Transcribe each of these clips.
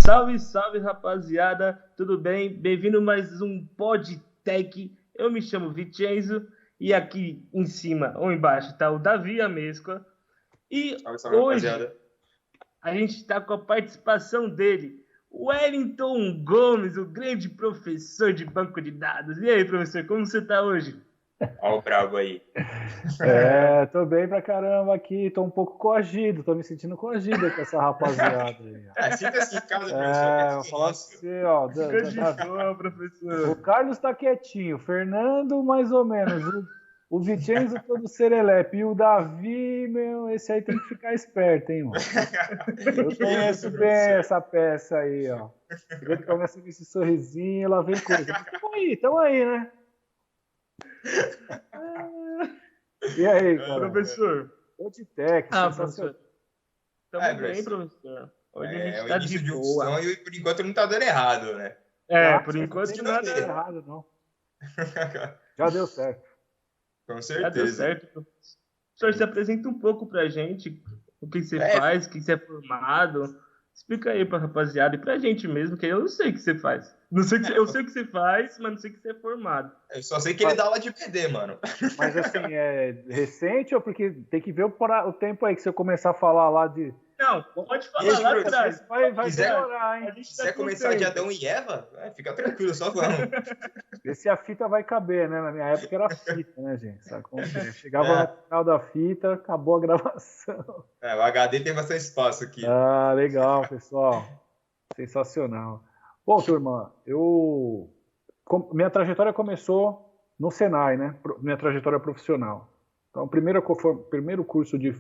Salve, salve, rapaziada, tudo bem? Bem-vindo a mais um PodTech. Eu me chamo Vicenzo e aqui em cima ou embaixo está o Davi Amescoa. E Salve, salve, hoje rapaziada. a gente está com a participação dele, Wellington Gomes, o grande professor de banco de dados. E aí, professor, como você está hoje? Olha o brabo aí. Tô bem pra caramba aqui, tô um pouco coagido, tô me sentindo coagido com essa rapaziada aí. Sinta-se em casa, professor. Vou falar pra você, ó. Fica de boa, professor. O Carlos tá quietinho, o Fernando mais ou menos, o Vicenzo todo serelepe, e o Davi, meu, esse aí tem que ficar esperto, hein, mano. Eu conheço bem essa peça aí, ó. Ele começa com esse sorrisinho, lá vem coisa. Tamo aí, né? E aí, cara? Professor. PodTech, professor. Tamo bem, professor. Hoje a gente tá o início de um boa. sonho e por enquanto não tá dando errado, né? Por enquanto não nada deu errado, não. Já deu certo. Com certeza. Já deu certo, professor. Professor, se apresenta um pouco pra gente o que você faz, o que você é formado. Explica aí pra rapaziada e pra gente mesmo, que eu não sei o que você faz. Não sei eu sei o que você faz, mas não sei o que você é formado. Eu só sei que ele dá aula de PD, mano. Mas assim, é recente ou porque tem que ver o tempo aí que se eu começar a falar lá de... Não, pode falar lá atrás. Vai demorar, hein? Se quiser começar de Adão e Eva, fica tranquilo, só vamos. Ver se a fita vai caber, né? Na minha época era fita, né, gente? Sabe como é? Chegava no final da fita, acabou a gravação. O HD tem bastante espaço aqui. Ah, legal, pessoal. Sensacional. Bom, turma, minha trajetória começou no Senai, né? Minha trajetória profissional. Então, primeiro curso de...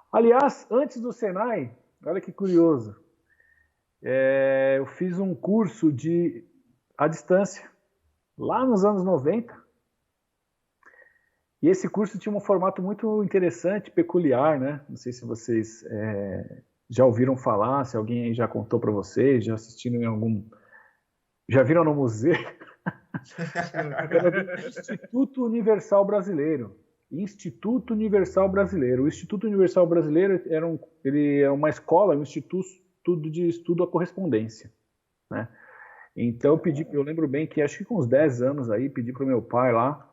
Aliás, antes do Senai, olha que curioso, eu fiz um curso à distância, lá nos anos 90. E esse curso tinha um formato muito interessante, peculiar, né? Não sei se vocês já ouviram falar, se alguém aí já contou para vocês, já assistiram em algum... Já viram no museu? Era do Instituto Universal Brasileiro. Instituto Universal Brasileiro. O Instituto Universal Brasileiro ele é uma escola, um instituto de estudo à correspondência, né? Então eu lembro bem que acho que com uns 10 anos aí, pedi para o meu pai lá,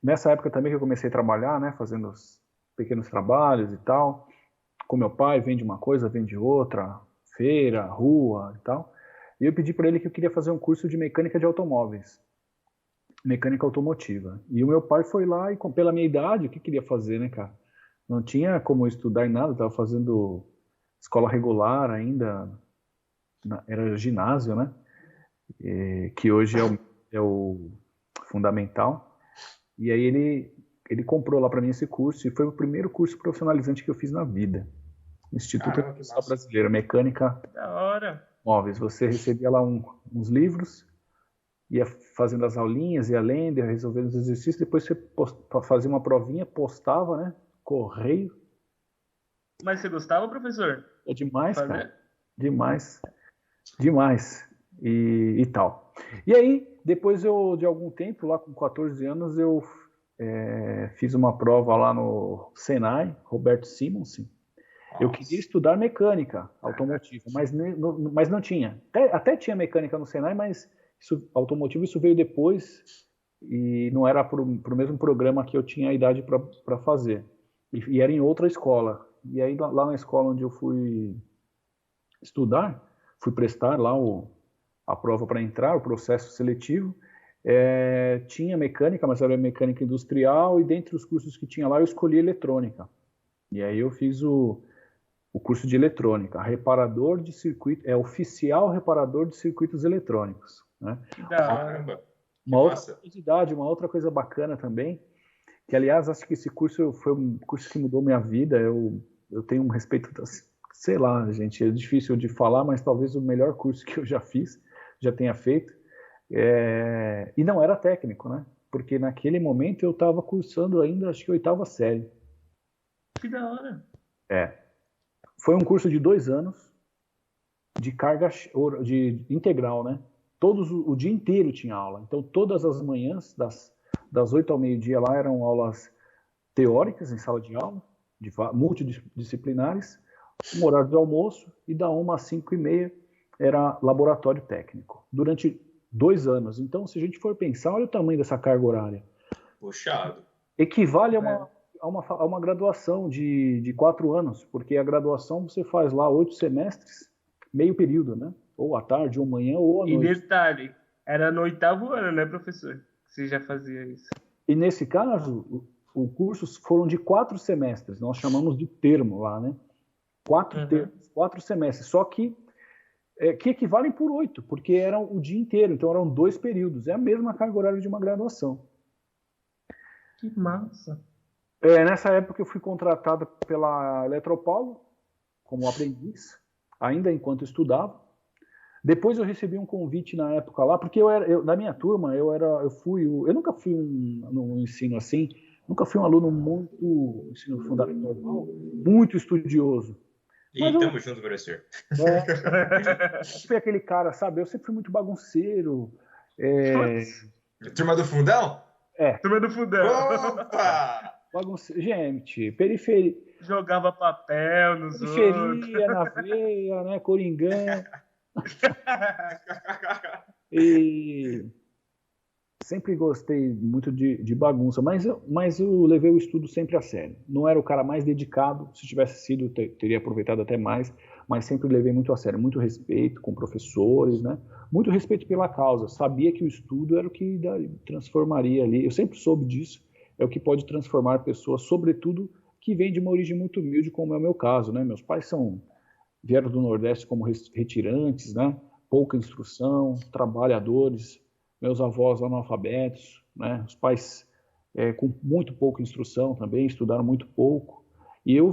nessa época também que eu comecei a trabalhar, né, fazendo os pequenos trabalhos e tal, com meu pai, vende uma coisa, vende outra, feira, rua e tal, e eu pedi para ele que eu queria fazer um curso de mecânica de automóveis, mecânica automotiva. E o meu pai foi lá e, pela minha idade, o que queria fazer, né, cara? Não tinha como estudar em nada, estava fazendo escola regular ainda, era ginásio, né? Que hoje é o fundamental. E aí ele comprou lá para mim esse curso, e foi o primeiro curso profissionalizante que eu fiz na vida. Instituto Universal Brasileiro, Mecânica Da hora. Móveis. Você recebia lá uns livros, ia fazendo as aulinhas, ia lendo, ia resolvendo os exercícios, depois você fazia uma provinha, postava, né? Correio. Mas você gostava, professor? É demais, cara. Demais. Demais. E tal. E aí, depois de algum tempo, lá com 14 anos, eu fiz uma prova lá no Senai, Roberto Simonsen. Eu queria estudar mecânica automotiva, mas não tinha. Até tinha mecânica no Senai, mas automotivo isso veio depois e não era para o mesmo programa que eu tinha a idade para fazer. E era em outra escola. E aí lá na escola onde eu fui estudar, fui prestar lá a prova para entrar, o processo seletivo, tinha mecânica, mas era mecânica industrial, e dentre os cursos que tinha lá eu escolhi eletrônica. E aí eu fiz o curso de eletrônica, reparador de circuito, oficial reparador de circuitos eletrônicos, né? Caramba! Uma outra coisa bacana também, que aliás acho que esse curso foi um curso que mudou minha vida. Eu tenho um respeito, sei lá, gente, é difícil de falar, mas talvez o melhor curso que eu já tenha feito, e não era técnico, né? Porque naquele momento eu estava cursando ainda, acho que 8ª série. Que da hora! Foi um curso de 2 anos, de carga de integral, né? O dia inteiro tinha aula. Então, todas as manhãs, das 8 ao meio-dia lá, eram aulas teóricas em sala de aula, multidisciplinares. um horário de almoço, e da 1 às 5h30 era laboratório técnico, durante 2 anos. Então, se a gente for pensar, olha o tamanho dessa carga horária. Puxado. Equivale a uma graduação de 4 anos, porque a graduação você faz lá 8 semestres, meio período, né? Ou à tarde, ou manhã, ou à noite. E detalhe, era no 8º ano, né, professor? Você já fazia isso. E nesse caso, o curso foram de 4 semestres, nós chamamos de termo lá, né? 4 termos, 4 semestres, só que equivalem por 8, porque eram o dia inteiro, então eram 2 períodos, é a mesma carga horária de uma graduação. Que massa! Nessa época eu fui contratado pela Eletropaulo como aprendiz, ainda enquanto estudava. Depois eu recebi um convite na época lá, porque na minha turma eu nunca fui no ensino assim, nunca fui um aluno muito ensino fundamental, muito estudioso. E tamo junto, professor. Fui aquele cara, sabe? Eu sempre fui muito bagunceiro. Turma do fundão? Turma do fundão. Opa! Gente, periferia. Jogava papel nos outros. Periferia, na veia, né? Coringão. E sempre gostei muito de bagunça, mas eu levei o estudo sempre a sério. Não era o cara mais dedicado, se tivesse sido, teria aproveitado até mais, mas sempre levei muito a sério, muito respeito com professores, né? Muito respeito pela causa. Sabia que o estudo era o que transformaria ali. Eu sempre soube disso, é o que pode transformar pessoas, sobretudo que vêm de uma origem muito humilde, como é o meu caso, né? Meus pais vieram do Nordeste como retirantes, né? Pouca instrução, trabalhadores, meus avós analfabetos, né? Os pais com muito pouca instrução também, estudaram muito pouco, e eu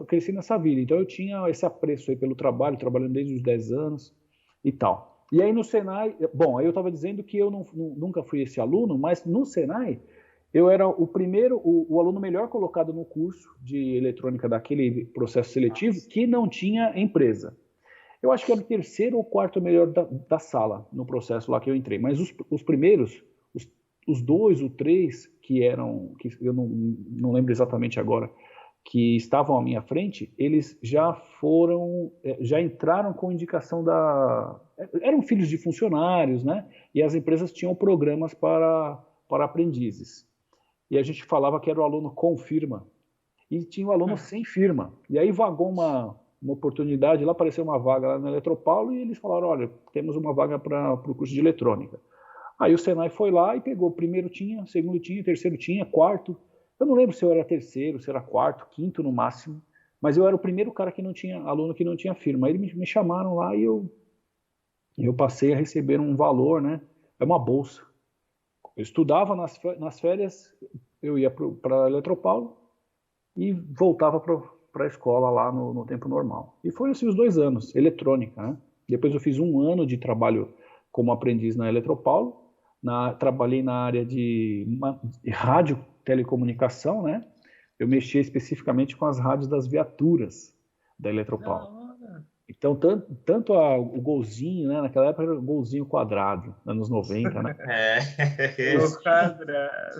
cresci nessa vida, então eu tinha esse apreço aí pelo trabalho, trabalhando desde os 10 anos e tal. E aí no Senai, bom, aí eu estava dizendo que eu nunca fui esse aluno, mas no Senai eu era o aluno melhor colocado no curso de eletrônica daquele processo seletivo que não tinha empresa. Eu acho que era o 3º ou 4º melhor da sala no processo lá que eu entrei. Mas os primeiros, os 2 ou 3 que eu não lembro exatamente agora, que estavam à minha frente, eles já entraram com indicação eram filhos de funcionários, né? E as empresas tinham programas para aprendizes. E a gente falava que era o aluno com firma. E tinha o aluno sem firma. E aí vagou uma oportunidade, lá apareceu uma vaga lá na Eletropaulo, e eles falaram, olha, temos uma vaga para o curso de eletrônica. Aí o Senai foi lá e pegou, primeiro tinha, segundo tinha, terceiro tinha, quarto, eu não lembro se eu era terceiro, se era quarto, quinto no máximo, mas eu era o primeiro cara que não tinha, aluno que não tinha firma. Aí eles me chamaram lá e eu passei a receber um valor, né, é uma bolsa. Eu estudava nas férias, eu ia para a Eletropaulo e voltava para a escola lá no tempo normal. E foram assim os 2 anos, eletrônica, né? Depois eu fiz 1 ano de trabalho como aprendiz na Eletropaulo, trabalhei na área de rádio telecomunicação, né? Eu mexia especificamente com as rádios das viaturas da Eletropaulo. Então, tanto o golzinho, né? Naquela época era o golzinho quadrado, anos 90, né?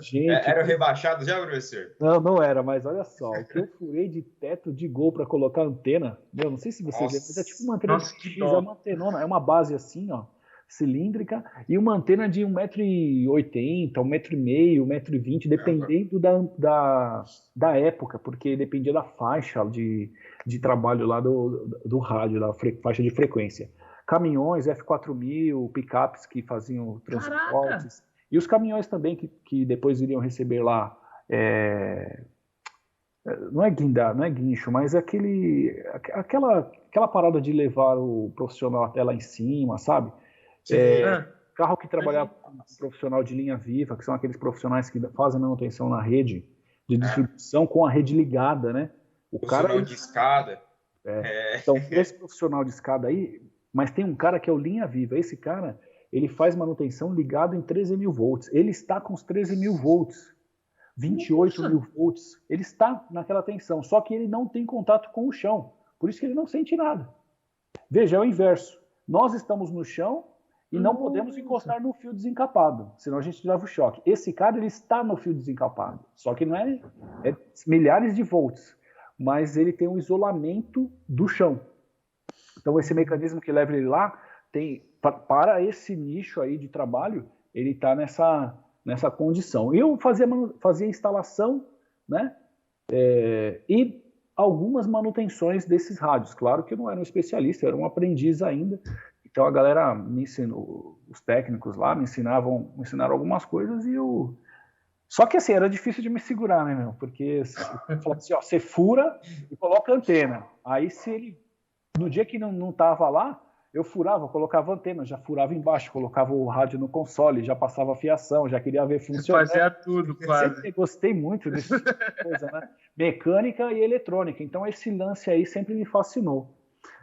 Gente, era o rebaixado já, professor? Não era, mas olha só, o que eu furei de teto de gol para colocar antena, não sei se vocês lembram, mas é tipo uma antena de X, é uma antenona, é uma base assim, ó, cilíndrica, e uma antena de 1,80 m, 1,5 m, 1,20 m, dependendo da época, porque dependia da faixa de trabalho lá do rádio, da faixa de frequência. Caminhões, F4000, picapes que faziam transportes, e os caminhões também que depois iriam receber lá, não é guincho, mas aquela parada de levar o profissional até lá em cima, sabe? Carro que trabalhava com profissional de linha viva, que são aqueles profissionais que fazem manutenção na rede de distribuição com a rede ligada, né? O cara de escada. Então, esse profissional de escada aí, mas tem um cara que é o linha viva. Esse cara, ele faz manutenção ligado em 13.000 volts. Ele está com os 13.000 volts, 28.000 volts. Ele está naquela tensão, só que ele não tem contato com o chão. Por isso que ele não sente nada. Veja, é o inverso. Nós estamos no chão e não podemos encostar no fio desencapado, senão a gente leva o choque. Esse cara, ele está no fio desencapado, só que não é milhares de volts. mas ele tem um isolamento do chão. Então esse mecanismo que leva ele lá, para esse nicho aí de trabalho, ele está nessa condição. Eu fazia instalação, né, e algumas manutenções desses rádios. Claro que eu não era um especialista, eu era um aprendiz ainda. Então a galera me ensinou, os técnicos lá me ensinaram algumas coisas e eu... Só que assim, era difícil de me segurar, né, meu? Porque falava assim, ó, você fura e coloca a antena. Aí se ele, no dia que não tava lá, eu furava, colocava a antena, já furava embaixo, colocava o rádio no console, já passava a fiação, já queria ver funcionando. Fazia tudo, quase. Sempre gostei muito desse tipo de coisa, né? Mecânica e eletrônica. Então esse lance aí sempre me fascinou.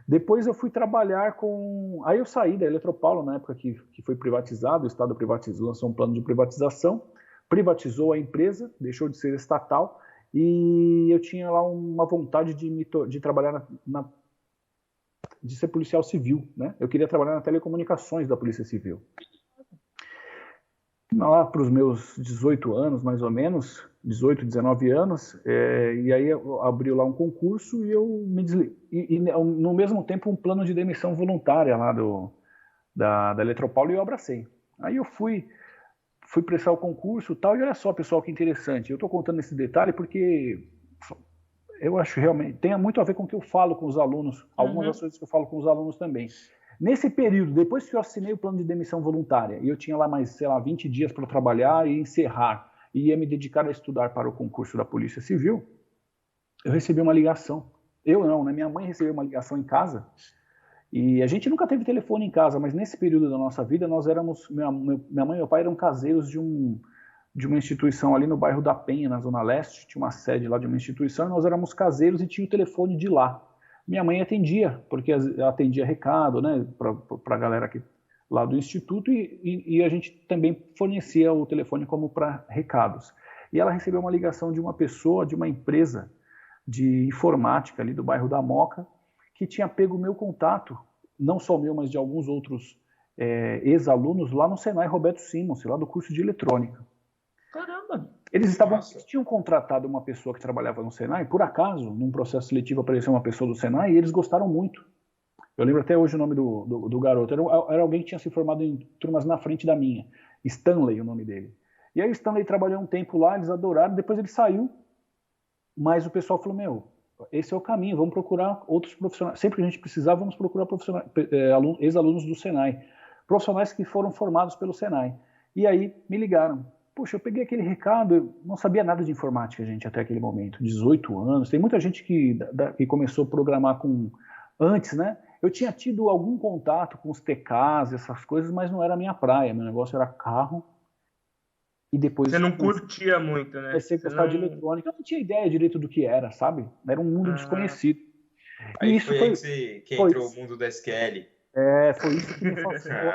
Depois eu fui trabalhar com... Aí eu saí da Eletropaulo, na época que foi privatizado, o Estado privatizou, lançou um plano de privatização, privatizou a empresa, deixou de ser estatal, e eu tinha lá uma vontade de trabalhar de ser policial civil, né? Eu queria trabalhar na telecomunicações da Polícia Civil. Lá para os meus 18 anos, mais ou menos, 18, 19 anos, e aí abriu lá um concurso e eu me desliguei. E no mesmo tempo um plano de demissão voluntária lá da Eletropaulo e eu abracei. Aí eu fui prestar o concurso e tal, e olha só, pessoal, que interessante. Eu estou contando esse detalhe porque eu acho realmente, tem muito a ver com o que eu falo com os alunos, algumas das coisas que eu falo com os alunos também. Nesse período, depois que eu assinei o plano de demissão voluntária, e eu tinha lá mais, 20 dias para trabalhar e encerrar, e ia me dedicar a estudar para o concurso da Polícia Civil, eu recebi uma ligação. Eu não, né? Minha mãe recebeu uma ligação em casa, e a gente nunca teve telefone em casa, mas nesse período da nossa vida, nós éramos, minha mãe e meu pai eram caseiros de uma instituição ali no bairro da Penha, na Zona Leste, tinha uma sede lá de uma instituição, e nós éramos caseiros e tinha o telefone de lá. Minha mãe atendia, porque atendia recado, né, para a galera aqui, lá do instituto, e a gente também fornecia o telefone como para recados. E ela recebeu uma ligação de uma pessoa, de uma empresa de informática ali do bairro da Moca, que tinha pego o meu contato, não só o meu, mas de alguns outros ex-alunos lá no Senai Roberto Simons, lá do curso de eletrônica. Caramba! Eles tinham contratado uma pessoa que trabalhava no Senai, por acaso, num processo seletivo apareceu uma pessoa do Senai, e eles gostaram muito. Eu lembro até hoje o nome do garoto. Era alguém que tinha se formado em turmas na frente da minha. Stanley, o nome dele. E aí o Stanley trabalhou um tempo lá, eles adoraram, depois ele saiu, mas o pessoal falou, meu, esse é o caminho, vamos procurar outros profissionais. Sempre que a gente precisar, vamos procurar ex-alunos do Senai. Profissionais que foram formados pelo Senai. E aí me ligaram. Poxa, eu peguei aquele recado, eu não sabia nada de informática, gente, até aquele momento. 18 anos, tem muita gente que começou a programar antes, né? Eu tinha tido algum contato com os TKs, essas coisas, mas não era a minha praia. Meu negócio era carro. E depois... Você não curtia muito, né? Comecei a gostar de eletrônica. Eu não tinha ideia direito do que era, sabe? Era um mundo desconhecido. Aí isso foi que entrou o mundo da SQL. Foi isso que me fascinou.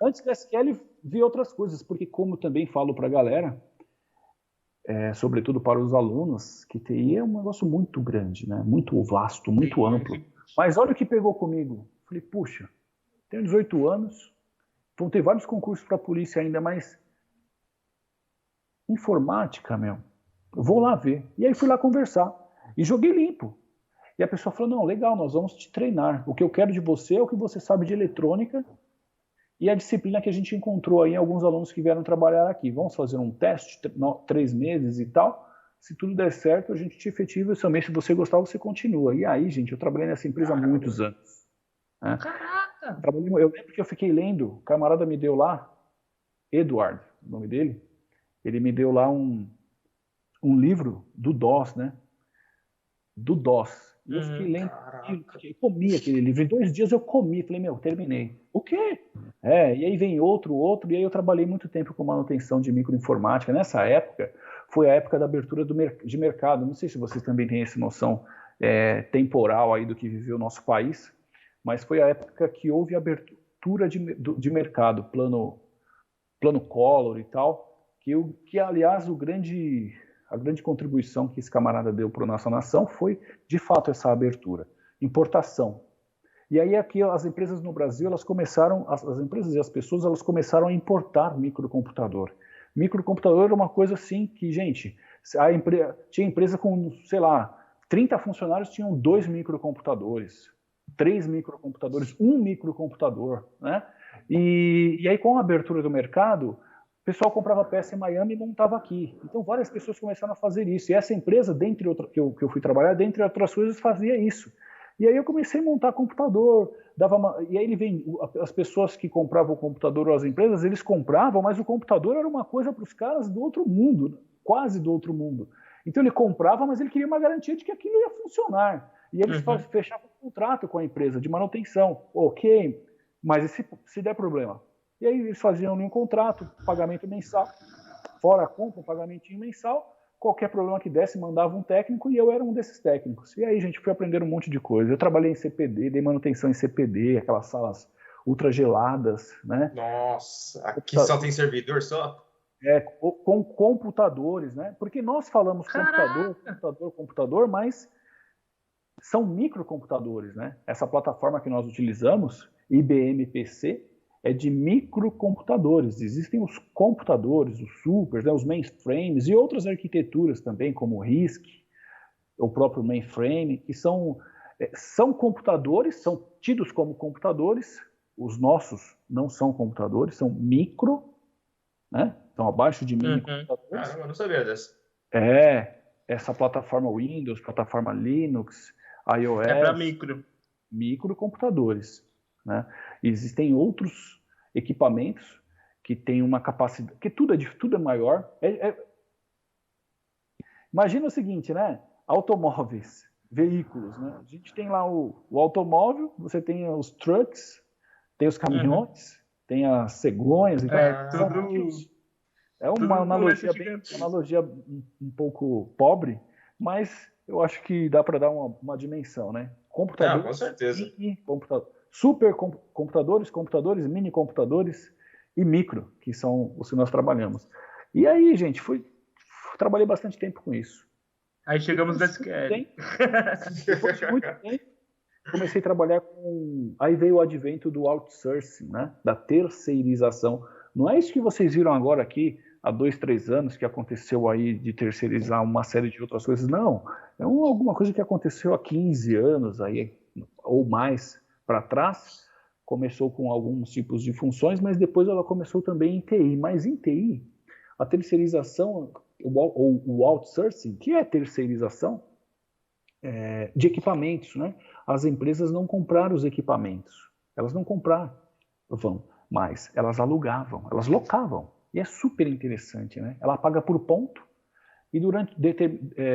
Antes da SQL, vi outras coisas, porque como eu também falo para a galera, sobretudo para os alunos, que TI é um negócio muito grande, né? Muito vasto, muito amplo. Mas olha o que pegou comigo. Falei, puxa, tenho 18 anos, vão ter vários concursos para a polícia ainda, mas informática, meu, eu vou lá ver. E aí fui lá conversar. E joguei limpo. E a pessoa falou, não, legal, nós vamos te treinar. O que eu quero de você é o que você sabe de eletrônica e a disciplina que a gente encontrou aí em alguns alunos que vieram trabalhar aqui. Vamos fazer um teste, 3 meses e tal. Se tudo der certo, a gente te efetiva. Somente se você gostar, você continua. E aí, gente, eu trabalhei nessa empresa há muitos anos. Né? Caraca! Eu lembro que eu fiquei lendo, o camarada me deu lá, Edward, o nome dele, ele me deu lá um livro do DOS, né? Do DOS. E eu fiquei lendo, eu comi aquele livro. Em 2 dias eu comi. Falei, meu, terminei. O quê? E aí vem outro. E aí eu trabalhei muito tempo com manutenção de microinformática. Nessa época, foi a época da abertura de mercado. Não sei se vocês também têm essa noção temporal aí do que viveu o nosso país, mas foi a época que houve abertura de mercado, plano Collor e tal, que aliás, a grande contribuição que esse camarada deu para a nossa nação foi, de fato, essa abertura. Importação. E aí aqui as empresas no Brasil, elas começaram, as empresas e as pessoas, elas começaram a importar microcomputador. Microcomputador era uma coisa assim que, gente, tinha empresa com, sei lá, 30 funcionários tinham 2 microcomputadores, 3 microcomputadores, 1 microcomputador, né? E aí, com a abertura do mercado, o pessoal comprava peça em Miami e montava aqui. Então, várias pessoas começaram a fazer isso. E essa empresa, dentre outras, que eu fui trabalhar, dentre outras coisas, fazia isso. E aí eu comecei a montar computador. E aí as pessoas que compravam o computador ou as empresas, eles compravam, mas o computador era uma coisa para os caras do outro mundo, quase do outro mundo. Então ele comprava, mas ele queria uma garantia de que aquilo ia funcionar. E eles fechavam um contrato com a empresa de manutenção. Ok, mas e se der problema? E aí eles faziam um contrato, pagamento mensal, fora a compra, um pagamentinho mensal, qualquer problema que desse, mandava um técnico, e eu era um desses técnicos. E aí, gente, fui aprender um monte de coisa. Eu trabalhei em CPD, dei manutenção em CPD, aquelas salas ultra geladas, né? Nossa, aqui só tem servidor só? Com computadores, né? Porque nós falamos computador, mas são microcomputadores, né? Essa plataforma que nós utilizamos, IBM PC, é de microcomputadores. Existem os computadores, os supers, né, os mainframes e outras arquiteturas também, como o RISC, o próprio mainframe, que são computadores, são tidos como computadores. Os nossos não são computadores, são micro, né? Estão abaixo de mini computadores. Caramba, eu não sabia dessa. Essa plataforma Windows, plataforma Linux, iOS... É para microcomputadores, né? Existem outros equipamentos que têm uma capacidade, que tudo é maior. Imagina o seguinte, né? Automóveis, veículos, né? A gente tem lá o automóvel, você tem os trucks, tem os caminhões, tem as cegonhas. Então, é uma analogia um pouco pobre, mas eu acho que dá para dar uma dimensão, né? Computadores, com certeza. Computadores, mini computadores e micro, que são os que nós trabalhamos. E aí, gente, trabalhei bastante tempo com isso. Aí chegamos no SQL. Depois de muito tempo, comecei a trabalhar Aí veio o advento do outsourcing, né? Da terceirização. Não é isso que vocês viram agora aqui, há 2, 3 anos, que aconteceu aí de terceirizar uma série de outras coisas. Não, é alguma coisa que aconteceu há 15 anos aí, ou mais para trás. Começou com alguns tipos de funções, mas depois ela começou também em TI. Mas em TI, a terceirização, ou o outsourcing, que é terceirização de equipamentos, né? As empresas não compraram os equipamentos, elas não compravam mais, elas alugavam, elas locavam. E é super interessante, né? Ela paga por ponto e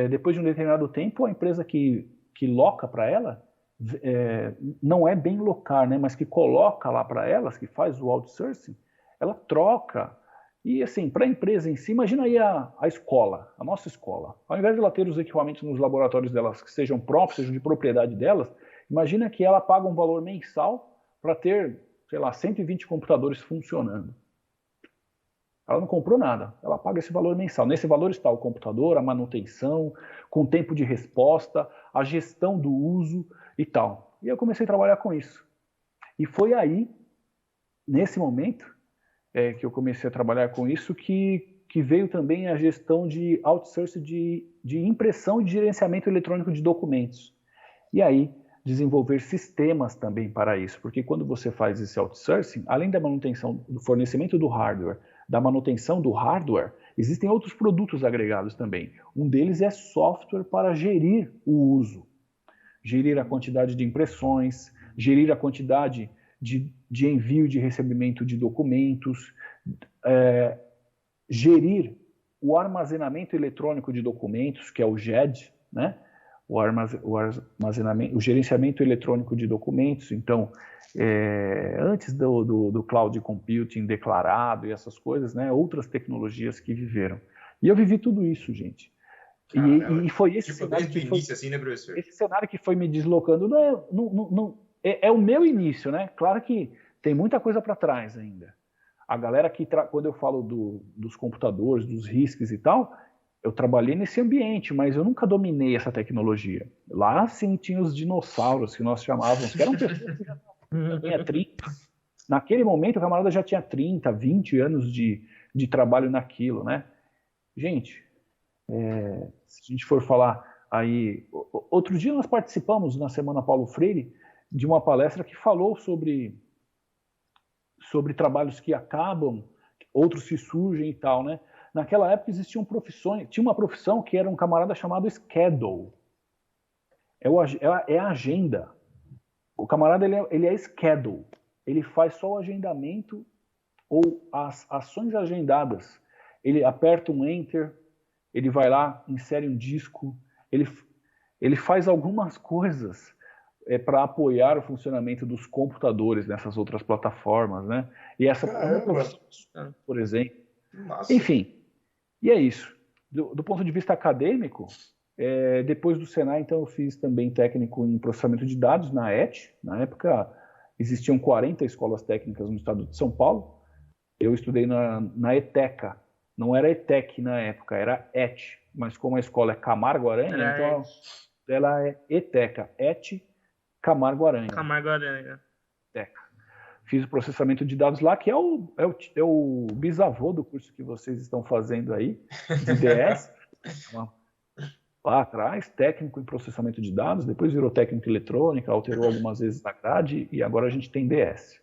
depois de um determinado tempo, a empresa que loca para ela, não é bem locar, né? Mas que coloca lá para elas, que faz o outsourcing, ela troca. E assim, para a empresa em si, imagina aí a escola, a nossa escola. Ao invés de ela ter os equipamentos nos laboratórios delas, que sejam próprios, sejam de propriedade delas, imagina que ela paga um valor mensal para ter, sei lá, 120 computadores funcionando. Ela não comprou nada, ela paga esse valor mensal. Nesse valor está o computador, a manutenção, com tempo de resposta, a gestão do uso e tal. E eu comecei a trabalhar com isso. E foi aí, nesse momento, que eu comecei a trabalhar com isso, que veio também a gestão de outsourcing de impressão e de gerenciamento eletrônico de documentos. E aí, desenvolver sistemas também para isso, porque quando você faz esse outsourcing, além da manutenção, do fornecimento do hardware, da manutenção do hardware, existem outros produtos agregados também. Um deles é software para gerir o uso, gerir a quantidade de impressões, gerir a quantidade de envio e de recebimento de documentos, gerir o armazenamento eletrônico de documentos, que é o GED, né? O gerenciamento eletrônico de documentos. Então, antes do cloud computing declarado e essas coisas, né? Outras tecnologias que viveram. E eu vivi tudo isso, gente. E foi esse cenário que foi, assim, né, professor? Esse cenário que foi me deslocando. É o meu início, né? Claro que tem muita coisa para trás ainda. A galera quando eu falo dos computadores, dos RISCs e tal, eu trabalhei nesse ambiente, mas eu nunca dominei essa tecnologia. Lá, sim, tinha os dinossauros, que nós chamávamos, que eram pessoas que já tinham 30. Naquele momento, o camarada já tinha 30, 20 anos de trabalho naquilo, né? Gente, se a gente for falar Aí, outro dia nós participamos na Semana Paulo Freire de uma palestra que falou sobre trabalhos que acabam, outros que surgem e tal, né? Naquela época existiam profissões, tinha uma profissão que era um camarada chamado schedule, é a agenda. O camarada ele é schedule, ele faz só o agendamento ou as ações agendadas. Ele aperta um enter, ele vai lá, insere um disco, ele faz algumas coisas para apoiar o funcionamento dos computadores nessas outras plataformas, né? E essa profissão, por exemplo. Nossa. Enfim, e é isso. Do ponto de vista acadêmico, depois do Senai, então, eu fiz também técnico em processamento de dados na ET. Na época, existiam 40 escolas técnicas no estado de São Paulo. Eu estudei na ETECA. Não era ETEC na época, era ET. Mas como a escola é Camargo Aranha, então ela é ETECA. ET Camargo Aranha. Camargo Aranha. ETECA. Fiz o processamento de dados lá, que é o bisavô do curso que vocês estão fazendo aí, de DS. Lá atrás, técnico em processamento de dados, depois virou técnico em eletrônica, alterou algumas vezes na grade, e agora a gente tem DS.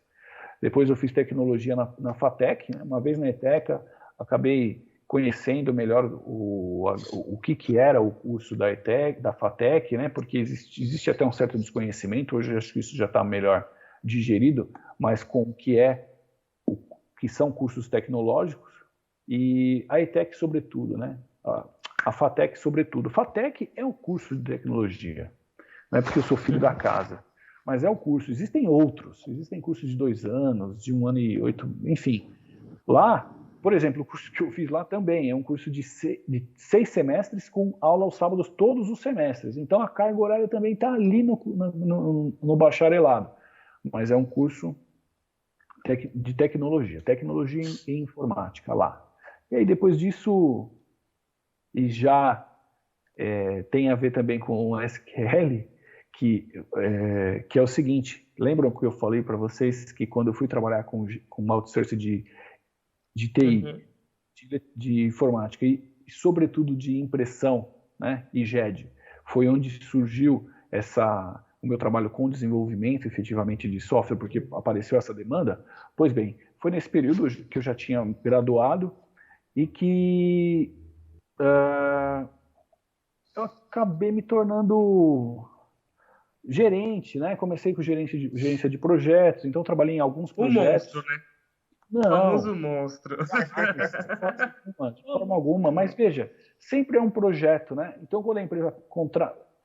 Depois eu fiz tecnologia na FATEC, né? Uma vez na ETECA, acabei conhecendo melhor o que era o curso da ETEC, da FATEC, né? Porque existe até um certo desconhecimento, hoje acho que isso já está melhor digerido, mas com o que são cursos tecnológicos, e a ETEC sobretudo, né? A FATEC sobretudo. FATEC é um curso de tecnologia, não é porque eu sou filho da casa, mas é o curso. Existem outros, existem cursos de 2 anos, de 1 ano e 8, enfim. Lá, por exemplo, o curso que eu fiz lá também é um curso de 6 semestres com aula aos sábados todos os semestres. Então a carga horária também está ali no bacharelado. Mas é um curso de tecnologia e informática lá. E aí depois disso, e já tem a ver também com o SQL, que é o seguinte, lembram que eu falei para vocês que quando eu fui trabalhar com outsourcing de TI, de informática e sobretudo de impressão, né, e GED, foi onde surgiu o meu trabalho com desenvolvimento efetivamente de software, porque apareceu essa demanda. Pois bem, foi nesse período que eu já tinha graduado e que eu acabei me tornando gerente, né? Comecei com gerência de projetos, então trabalhei em alguns projetos. O monstro, né? Não. O famoso monstro. De forma alguma, mas veja, sempre é um projeto, né? Então quando a empresa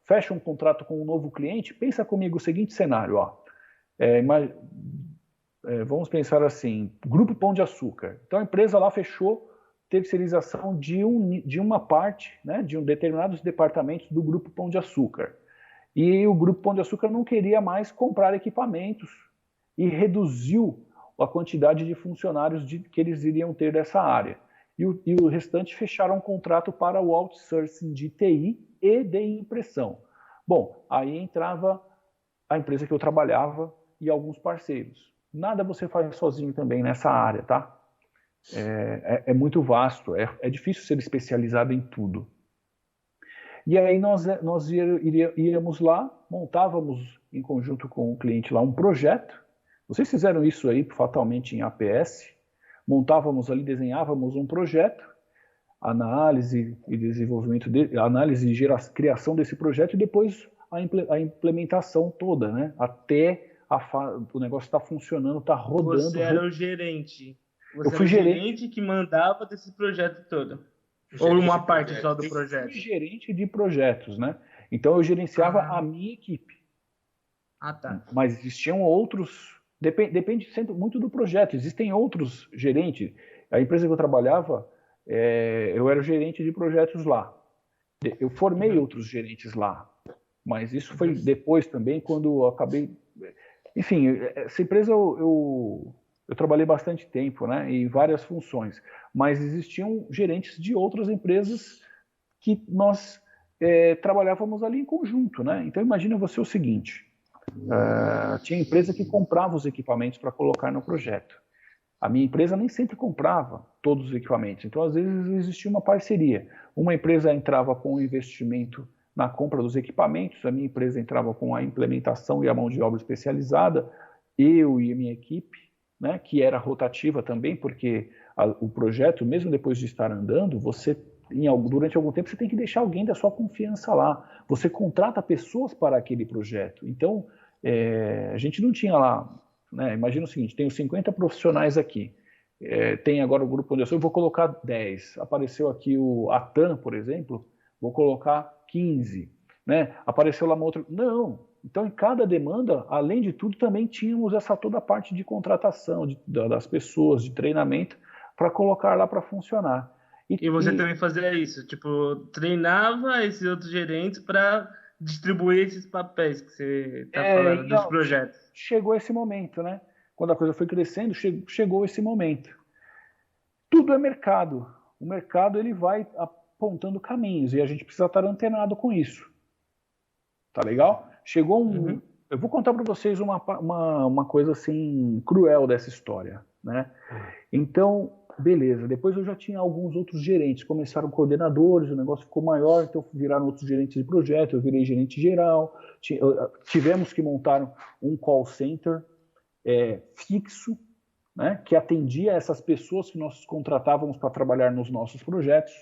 fecha um contrato com um novo cliente, pensa comigo o seguinte cenário, ó. Vamos pensar assim, Grupo Pão de Açúcar. Então a empresa lá fechou terceirização de uma parte, né, de determinados departamentos do Grupo Pão de Açúcar. E o Grupo Pão de Açúcar não queria mais comprar equipamentos e reduziu a quantidade de funcionários que eles iriam ter dessa área. E o restante fecharam um contrato para o outsourcing de TI e de impressão. Bom, aí entrava a empresa que eu trabalhava e alguns parceiros. Nada você faz sozinho também nessa área, tá? É muito vasto, é difícil ser especializado em tudo. E aí nós iríamos lá, montávamos em conjunto com o cliente lá um projeto. Vocês fizeram isso aí fatalmente em APS. Montávamos ali, desenhávamos um projeto, análise e desenvolvimento, análise e criação desse projeto e depois a implementação toda, né? Até o negócio estar funcionando, estar rodando. Você era o gerente. Eu fui gerente que mandava desse projeto todo. Ou uma parte só do projeto? Eu fui gerente de projetos, né? Então eu gerenciava a minha equipe. Ah, tá. Mas existiam outros. Depende sempre muito do projeto. Existem outros gerentes. A empresa que eu trabalhava, eu era o gerente de projetos lá. Eu formei outros gerentes lá. Mas isso foi depois também, quando eu acabei. Enfim, essa empresa eu trabalhei bastante tempo, né, em várias funções, mas existiam gerentes de outras empresas que nós trabalhávamos ali em conjunto, né? Então imagina você o seguinte, tinha empresa que comprava os equipamentos para colocar no projeto. A minha empresa nem sempre comprava todos os equipamentos, então às vezes existia uma parceria. Uma empresa entrava com um investimento na compra dos equipamentos, a minha empresa entrava com a implementação e a mão de obra especializada, eu e a minha equipe, né, que era rotativa também, porque o projeto, mesmo depois de estar andando, durante algum tempo você tem que deixar alguém da sua confiança lá. Você contrata pessoas para aquele projeto. Então, a gente não tinha lá, né, imagina o seguinte, tenho 50 profissionais aqui, tem agora o grupo onde eu sou, eu vou colocar 10. Apareceu aqui o Atan, por exemplo, vou colocar 15. Né? Apareceu lá uma outra... Não. Então, em cada demanda, além de tudo, também tínhamos toda a parte de contratação das pessoas, de treinamento, para colocar lá para funcionar. E você também fazia isso? Tipo, treinava esses outros gerentes para distribuir esses papéis que você está falando, dos projetos. Chegou esse momento, né? Quando a coisa foi crescendo, chegou esse momento. Tudo é mercado. O mercado ele vai apontando caminhos e a gente precisa estar antenado com isso. Tá legal? Chegou um... Eu vou contar para vocês uma coisa assim cruel dessa história, né? Então, beleza. Depois eu já tinha alguns outros gerentes. Começaram coordenadores, o negócio ficou maior, então viraram outros gerentes de projeto, eu virei gerente geral. Tivemos que montar um call center fixo, né, que atendia essas pessoas que nós contratávamos para trabalhar nos nossos projetos.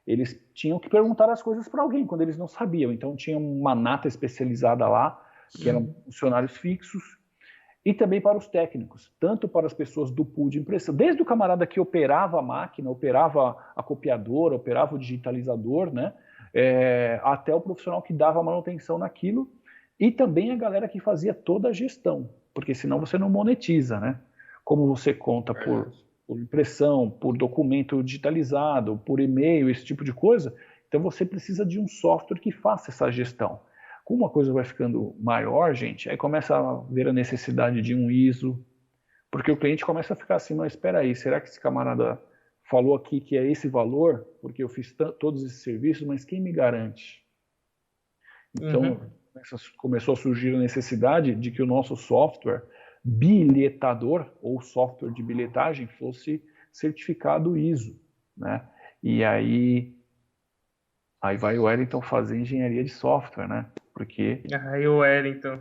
Eles tinham que perguntar as coisas para alguém quando eles não sabiam. Então tinha uma nata especializada lá, que eram funcionários fixos, e também para os técnicos, tanto para as pessoas do pool de impressão, desde o camarada que operava a máquina, operava a copiadora, operava o digitalizador, né, até o profissional que dava manutenção naquilo, e também a galera que fazia toda a gestão, porque senão você não monetiza, né? Como você conta por impressão, por documento digitalizado, por e-mail, esse tipo de coisa, então você precisa de um software que faça essa gestão. Como uma coisa vai ficando maior, gente, aí começa a ver a necessidade de um ISO, porque o cliente começa a ficar assim, mas espera aí, será que esse camarada falou aqui que é esse valor, porque eu fiz todos esses serviços, mas quem me garante? Então, começou a surgir a necessidade de que o nosso software bilhetador, ou software de bilhetagem, fosse certificado ISO, né? E aí vai o Wellington fazer engenharia de software, né? Porque... Aí o Wellington.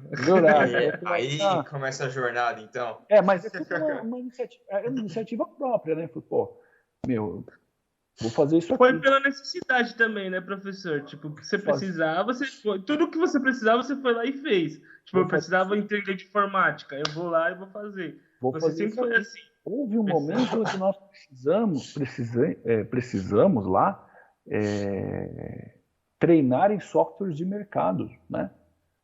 Aí começa a jornada, então. Mas é tudo uma iniciativa própria, né? Pô, vou fazer isso aqui. Foi pela necessidade também, né, professor? Tipo, o que você precisava, tudo que você precisava, você foi lá e fez. Tipo, eu precisava entender de informática, eu vou lá e vou fazer. Você sempre foi assim. Houve um momento em que nós precisamos lá treinar em softwares de mercado, né?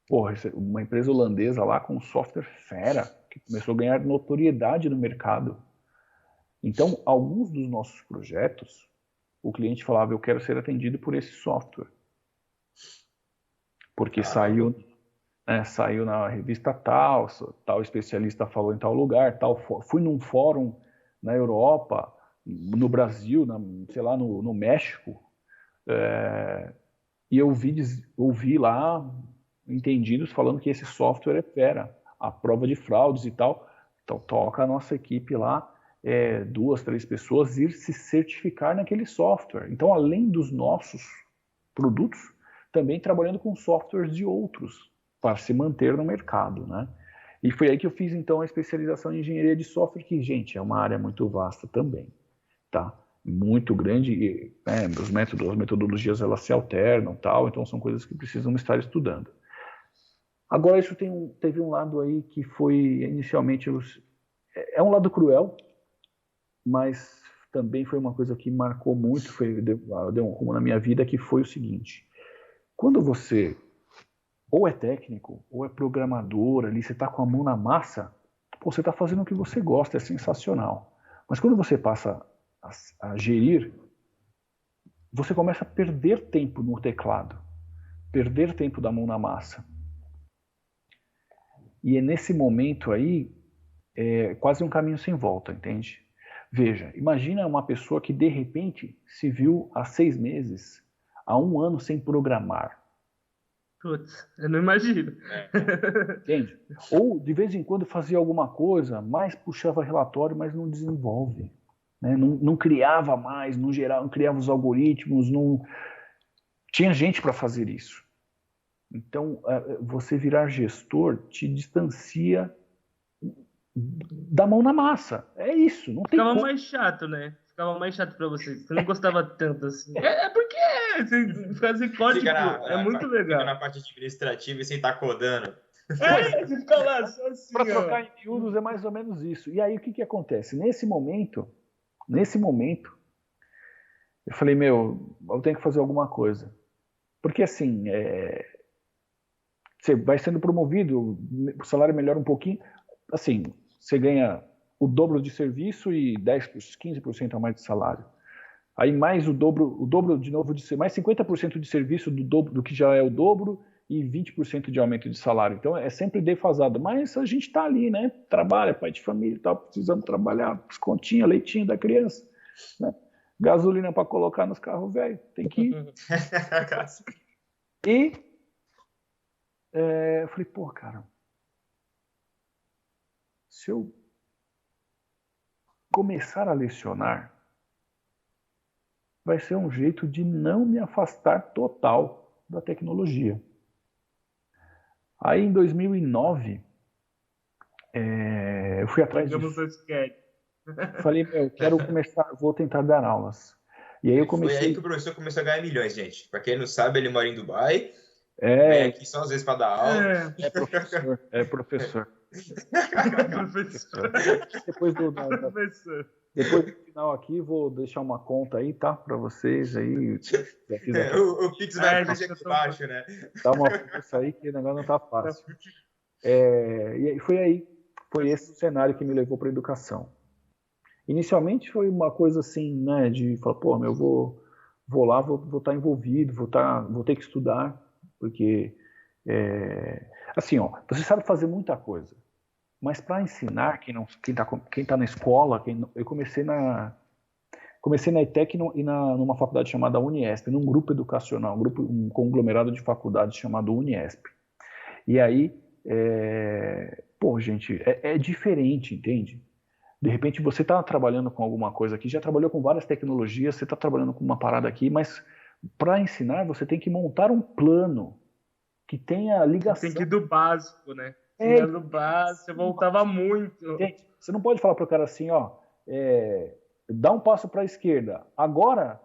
Porra, uma empresa holandesa lá com um software fera, que começou a ganhar notoriedade no mercado. Então, alguns dos nossos projetos, o cliente falava, eu quero ser atendido por esse software. Porque saiu na revista tal especialista falou em tal lugar, fui num fórum na Europa, no Brasil, sei lá, no México, e eu ouvi lá entendidos falando que esse software é fera, a prova de fraudes e tal. Então toca a nossa equipe lá, 2, 3 pessoas, ir se certificar naquele software. Então, além dos nossos produtos, também trabalhando com softwares de outros, para se manter no mercado, né? E foi aí que eu fiz, então, a especialização em engenharia de software, que, gente, é uma área muito vasta também, tá? Muito grande, e, as metodologias, elas se alternam, tal, então são coisas que precisam estar estudando. Agora, isso teve um lado aí que foi, inicialmente, é um lado cruel, mas também foi uma coisa que marcou muito, deu um rumo na minha vida, que foi o seguinte: quando você ou é técnico, ou é programador ali, você está com a mão na massa, você está fazendo o que você gosta, é sensacional. Mas quando você passa a gerir, você começa a perder tempo no teclado, perder tempo da mão na massa. E é nesse momento aí, quase um caminho sem volta, entende? Veja, imagina uma pessoa que de repente se viu há 6 meses, há 1 ano sem programar. Putz, eu não imagino. Entende? Ou de vez em quando fazia alguma coisa, mas puxava relatório, mas não desenvolve. Né? Não criava mais, não criava os algoritmos, não... Tinha gente para fazer isso. Então, você virar gestor te distancia da mão na massa. É isso, não tem Ficava como. mais chato, né? Ficava mais chato pra você. Você não gostava tanto assim. Porque você fazer código é muito Fica legal. na parte administrativa e sem estar codando. Você fica lá só assim, Para trocar em miúdos é mais ou menos isso. E aí o que acontece? Nesse momento, eu falei, eu tenho que fazer alguma coisa. Porque assim, você vai sendo promovido, o salário melhora um pouquinho, assim, você ganha o dobro de serviço e 15% a mais de salário. Aí mais o dobro de novo mais 50% de serviço do que já é o dobro e 20% de aumento de salário. Então é sempre defasado, mas a gente está ali, né? Trabalha, pai de família e tal, precisamos trabalhar, descontinha, leitinho da criança, né? Gasolina para colocar nos carros velho, tem que ir. E eu falei, pô, cara, se eu começar a lecionar, vai ser um jeito de não me afastar total da tecnologia. Aí em 2009, eu fui atrás disso. Falei, quero começar, vou tentar dar aulas. E aí eu comecei... Foi aí que o professor começou a ganhar milhões, gente. Para quem não sabe, ele mora em Dubai. Vem aqui só às vezes para dar aula. É professor. Depois do final aqui, vou deixar uma conta aí, tá? Para vocês aí. O Pix vai aparecer aqui embaixo, né? Dá uma força aí que o negócio não tá fácil. E foi esse o cenário que me levou para a educação. Inicialmente foi uma coisa assim, né? De falar, pô, eu vou lá, vou estar envolvido, vou ter que estudar, porque assim, ó, você sabe fazer muita coisa. Mas para ensinar, quem tá na escola, eu comecei na ETEC e numa faculdade chamada Uniesp, num grupo educacional, um conglomerado de faculdades chamado Uniesp. E aí, gente, é diferente, entende? De repente você está trabalhando com alguma coisa aqui, já trabalhou com várias tecnologias, você está trabalhando com uma parada aqui, mas para ensinar você tem que montar um plano que tenha ligação. Tem que ir do básico, né? Do básico, você voltava muito. Gente, você não pode falar para o cara assim, ó, dá um passo para a esquerda, agora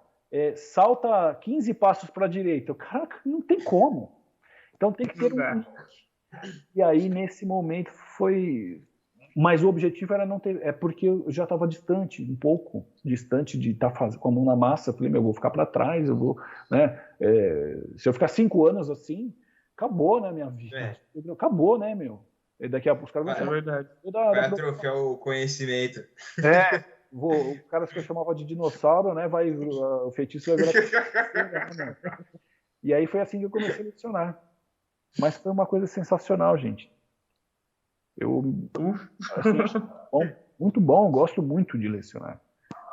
salta 15 passos para a direita. O cara não tem como. Então tem que ter um... E aí, nesse momento, foi... Mas o objetivo era não ter... porque eu já estava um pouco distante de estar com a mão na massa. Eu falei, eu vou ficar para trás, eu vou... Né? Se eu ficar 5 anos assim, acabou, né, minha vida? Acabou, né, meu? E daqui a pouco os caras vão chamar... verdade. Vai atrofiar o conhecimento. O cara que eu chamava de dinossauro, né? O feitiço vai virar... E aí foi assim que eu comecei a lecionar. Mas foi uma coisa sensacional, gente. Muito bom, gosto muito de lecionar.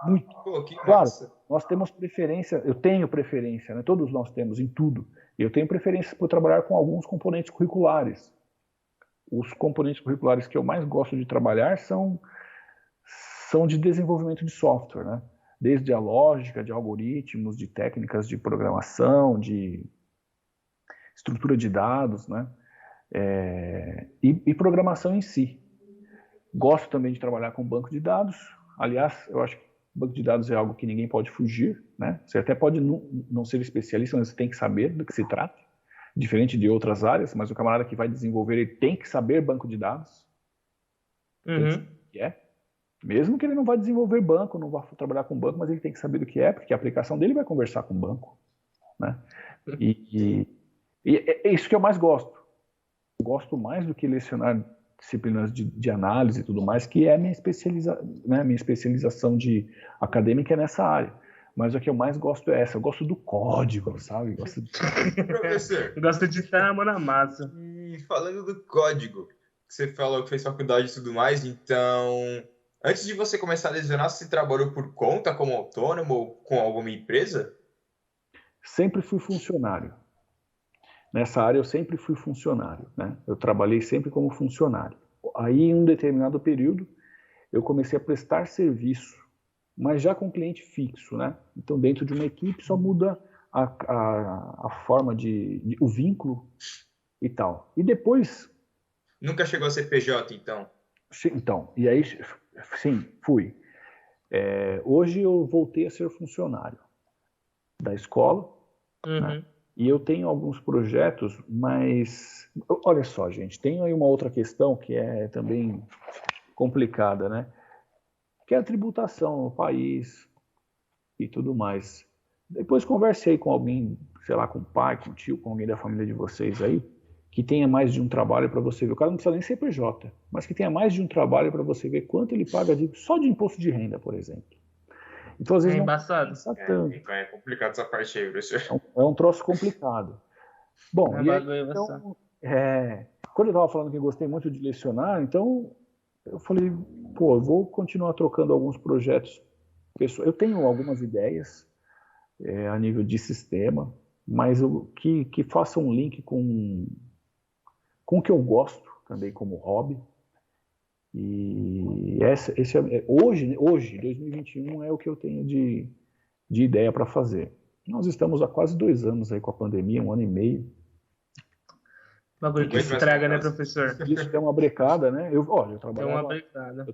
Muito. Pô, que claro, massa. nós temos preferência, eu tenho preferência, né? Todos nós temos em tudo. Eu tenho preferência por trabalhar com alguns componentes curriculares. Os componentes curriculares que eu mais gosto de trabalhar são de desenvolvimento de software, né? Desde a lógica, de algoritmos, de técnicas de programação, de estrutura de dados, né? E programação em si. Gosto também de trabalhar com banco de dados. Aliás, eu acho que banco de dados é algo que ninguém pode fugir, né? Você até pode não ser especialista, mas você tem que saber do que se trata, diferente de outras áreas, mas o camarada que vai desenvolver, ele tem que saber banco de dados. Mesmo que ele não vá desenvolver banco, não vá trabalhar com banco, mas ele tem que saber do que é, porque a aplicação dele vai conversar com o banco, né? E é isso que eu mais gosto. Eu gosto mais do que lecionar disciplinas de análise e tudo mais, que é minha especialização acadêmica nessa área. Mas o que eu mais gosto é essa. Eu gosto do código, sabe? Professor, gosto de estar a mão na massa. E falando do código, que você falou que fez faculdade e tudo mais, então... Antes de você começar a lecionar, você trabalhou por conta, como autônomo ou com alguma empresa? Sempre fui funcionário. Nessa área eu sempre fui funcionário, né? Eu trabalhei sempre como funcionário. Aí, em um determinado período, eu comecei a prestar serviço, mas já com cliente fixo, né? Então, dentro de uma equipe, só muda a forma o vínculo e tal. E depois... Nunca chegou a ser PJ, então? Então, e aí, sim, fui. Hoje eu voltei a ser funcionário da escola, né? E eu tenho alguns projetos, mas... Olha só, gente, tem aí uma outra questão que é também complicada, né? Que é a tributação no país e tudo mais. Depois conversei com alguém, sei lá, com o pai, com o tio, com alguém da família de vocês aí, que tenha mais de um trabalho para você ver. O cara não precisa nem ser PJ, mas que tenha mais de um trabalho para você ver quanto ele paga só de imposto de renda, por exemplo. Então, às vezes, não embaçado. pensa tanto. É complicado essa parte aí, professor. É um troço complicado. Bom, e aí, então, quando eu estava falando que eu gostei muito de lecionar, então eu falei, pô, eu vou continuar trocando alguns projetos. Eu tenho algumas ideias a nível de sistema, mas que façam um link com o que eu gosto também como hobby. E hoje, 2021, é o que eu tenho de ideia para fazer. Nós estamos há quase 2 anos aí com a pandemia, 1 ano e meio. Bagulho que estraga, né, professor? Isso é uma brecada, né? Eu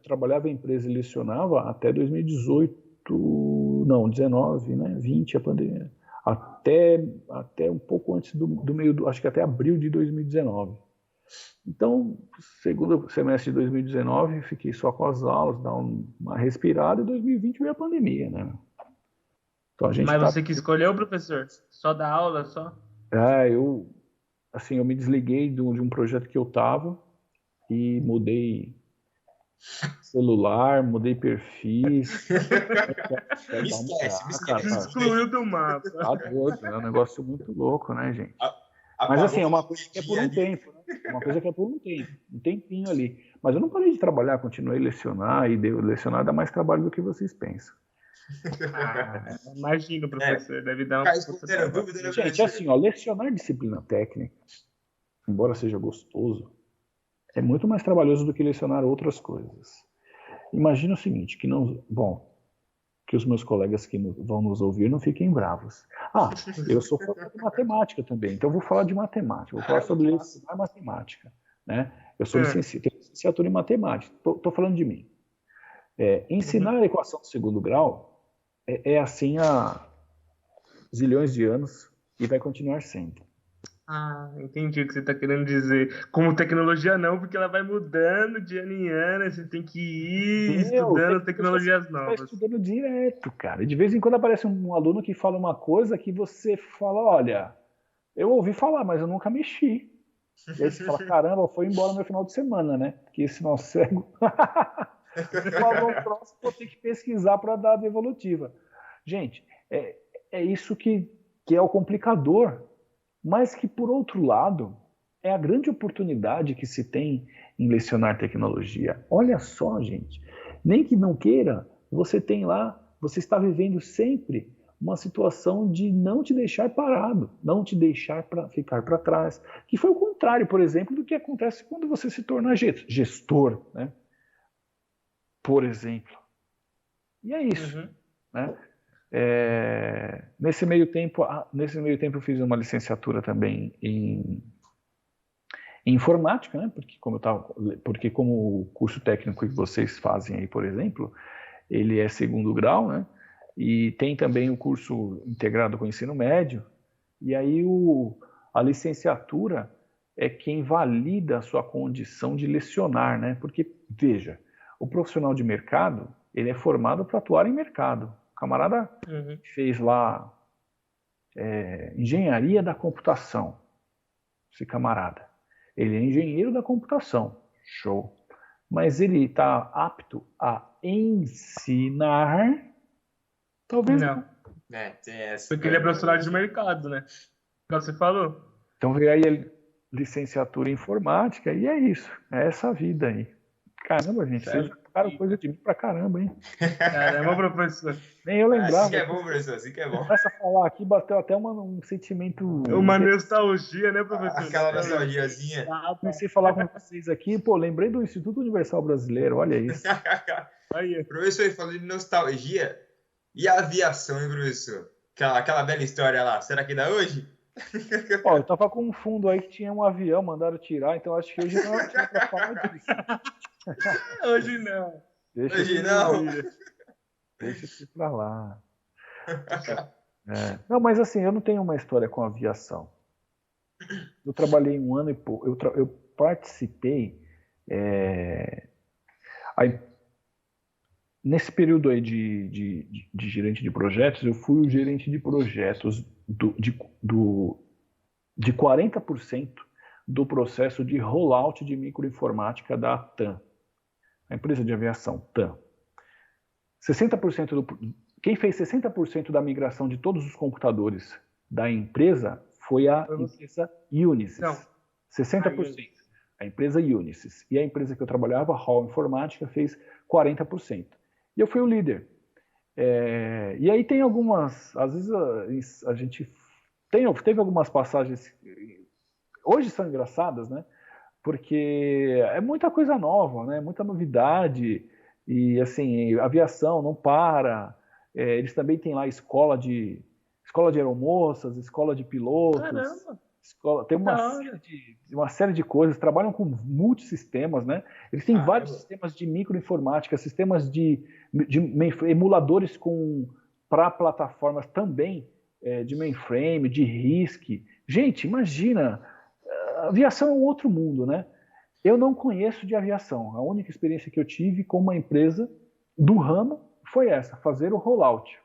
trabalhava em empresa e lecionava até 2018, não, 19, né? 20, a pandemia. Até um pouco antes do meio acho que até abril de 2019. Então, segundo semestre de 2019, fiquei só com as aulas, dar uma respirada, e 2020 veio a pandemia, né? Então, Mas você que escolheu, professor? Só dar aula, só? Eu me desliguei de um projeto que eu estava e mudei celular, mudei perfis. Me esquece. Excluiu do mapa. É um negócio muito louco, né, gente? Mas assim, é uma coisa que é por um tempo, né? Uma coisa que é por um tempinho ali. Mas eu não parei de trabalhar, continuei a lecionar, e lecionar dá mais trabalho do que vocês pensam. Imagino, professor, deve dar uma... Gente, assim, lecionar disciplina técnica, embora seja gostoso, é muito mais trabalhoso do que lecionar outras coisas. Imagina o seguinte, que os meus colegas que vão nos ouvir não fiquem bravos. Eu sou formado em matemática também, então eu vou falar de matemática, vou falar sobre lecionar matemática, né? Eu sou licenciatura em matemática, estou falando de mim. Ensinar a equação de segundo grau é assim há zilhões de anos e vai continuar sendo. Entendi o que você está querendo dizer. Como tecnologia não, porque ela vai mudando de ano em ano, você tem que ir estudando tecnologias novas. Você está estudando direto, cara. E de vez em quando aparece um aluno que fala uma coisa que você fala, olha, eu ouvi falar, mas eu nunca mexi. E aí você fala, caramba, foi embora no meu final de semana, né? Porque esse nó cego... Falou o próximo, vou ter que pesquisar para dar a devolutiva. Gente, é isso que é o complicador, mas que, por outro lado, é a grande oportunidade que se tem em lecionar tecnologia. Olha só, gente, nem que não queira, você tem lá, você está vivendo sempre uma situação de não te deixar parado, não te deixar ficar para trás, que foi o contrário, por exemplo, do que acontece quando você se torna gestor, né? Por exemplo. E é isso. Né? Nesse meio tempo eu fiz uma licenciatura também em informática, né? Porque como o curso técnico que vocês fazem aí, por exemplo, ele é segundo grau, né? E tem também o curso integrado com o ensino médio, e aí a licenciatura é quem valida a sua condição de lecionar, né? Porque, veja, o profissional de mercado, ele é formado para atuar em mercado. O camarada fez lá engenharia da computação. Esse camarada. Ele é engenheiro da computação. Show. Mas ele está apto a ensinar? Talvez não. Tem essa. Porque ele é profissional de mercado, né? Como você falou. Então veio aí licenciatura em informática e é isso. É essa vida aí. Caramba, gente, vocês tocaram coisa de mim pra caramba, hein? Caramba, professor. Nem eu lembrava. Assim que é bom, professor, assim que é bom. Começa a falar aqui, bateu até um sentimento... Uma nostalgia, né, professor? Aquela nostalgiazinha. Comecei a falar com vocês aqui, lembrei do Instituto Universal Brasileiro, olha isso. Aí. Professor, falando de nostalgia, e a aviação, hein, professor? Aquela velha história lá, será que dá hoje? Ó, eu tava com um fundo aí que tinha um avião, mandaram tirar, então acho que hoje não é dia pra falar disso. Hoje não. Deixa Hoje isso não. Deixa isso pra lá. Não, mas assim, eu não tenho uma história com aviação. Eu trabalhei um ano e pouco, eu participei nesse período aí de gerente de projetos, eu fui o gerente de projetos de 40% do processo de rollout de microinformática da TAM, a empresa de aviação TAM. 60% quem fez 60% da migração de todos os computadores da empresa foi a empresa Unisys. Não. 60%. A empresa Unisys. E a empresa que eu trabalhava, Hall Informática, fez 40%. E eu fui o líder. E aí tem algumas... Às vezes a gente... Teve algumas passagens... Hoje são engraçadas, né? Porque é muita coisa nova, né? Muita novidade. E, assim, aviação não para. Eles também têm lá escola de aeromoças, escola de pilotos. Caramba! Tem uma série de coisas. Trabalham com multisistemas, né? Eles têm vários sistemas de microinformática, sistemas de emuladores para plataformas também de mainframe, de RISC. Gente, imagina, a aviação é um outro mundo, né? Eu não conheço de aviação. A única experiência que eu tive com uma empresa do ramo foi essa, fazer o rollout.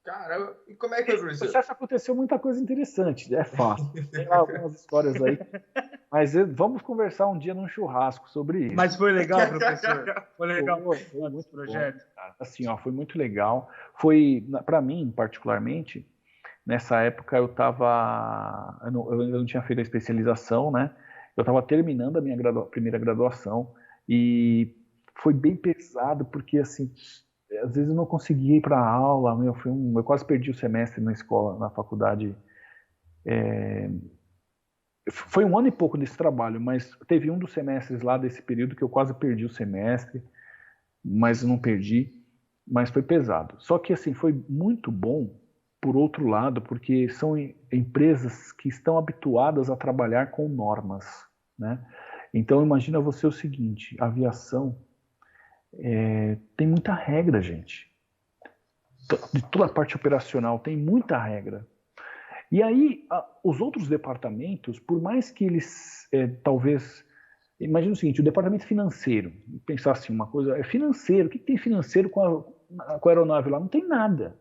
Caramba, e como é que foi, professor? No processo aconteceu muita coisa interessante, é fácil. Tem lá algumas histórias aí. Mas vamos conversar um dia num churrasco sobre isso. Mas foi legal, professor? Foi legal foi muito projeto? Bom, assim, ó, foi muito legal. Foi, para mim, particularmente, nessa época eu ainda não tinha feito a especialização, né? Eu estava terminando a minha primeira graduação e foi bem pesado, porque, assim, às vezes eu não conseguia ir para a aula, eu quase perdi o semestre na escola, na faculdade. Foi um ano e pouco desse trabalho, mas teve um dos semestres lá desse período que eu quase perdi o semestre, mas não perdi, mas foi pesado. Só que, assim, foi muito bom, por outro lado, porque são empresas que estão habituadas a trabalhar com normas, né? Então, imagina você o seguinte, a aviação tem muita regra, gente. De toda a parte operacional, tem muita regra. E aí, os outros departamentos, por mais que eles, talvez... Imagina o seguinte, o departamento financeiro, pensar assim, uma coisa, é financeiro, o que tem financeiro com a aeronave lá? Não tem nada.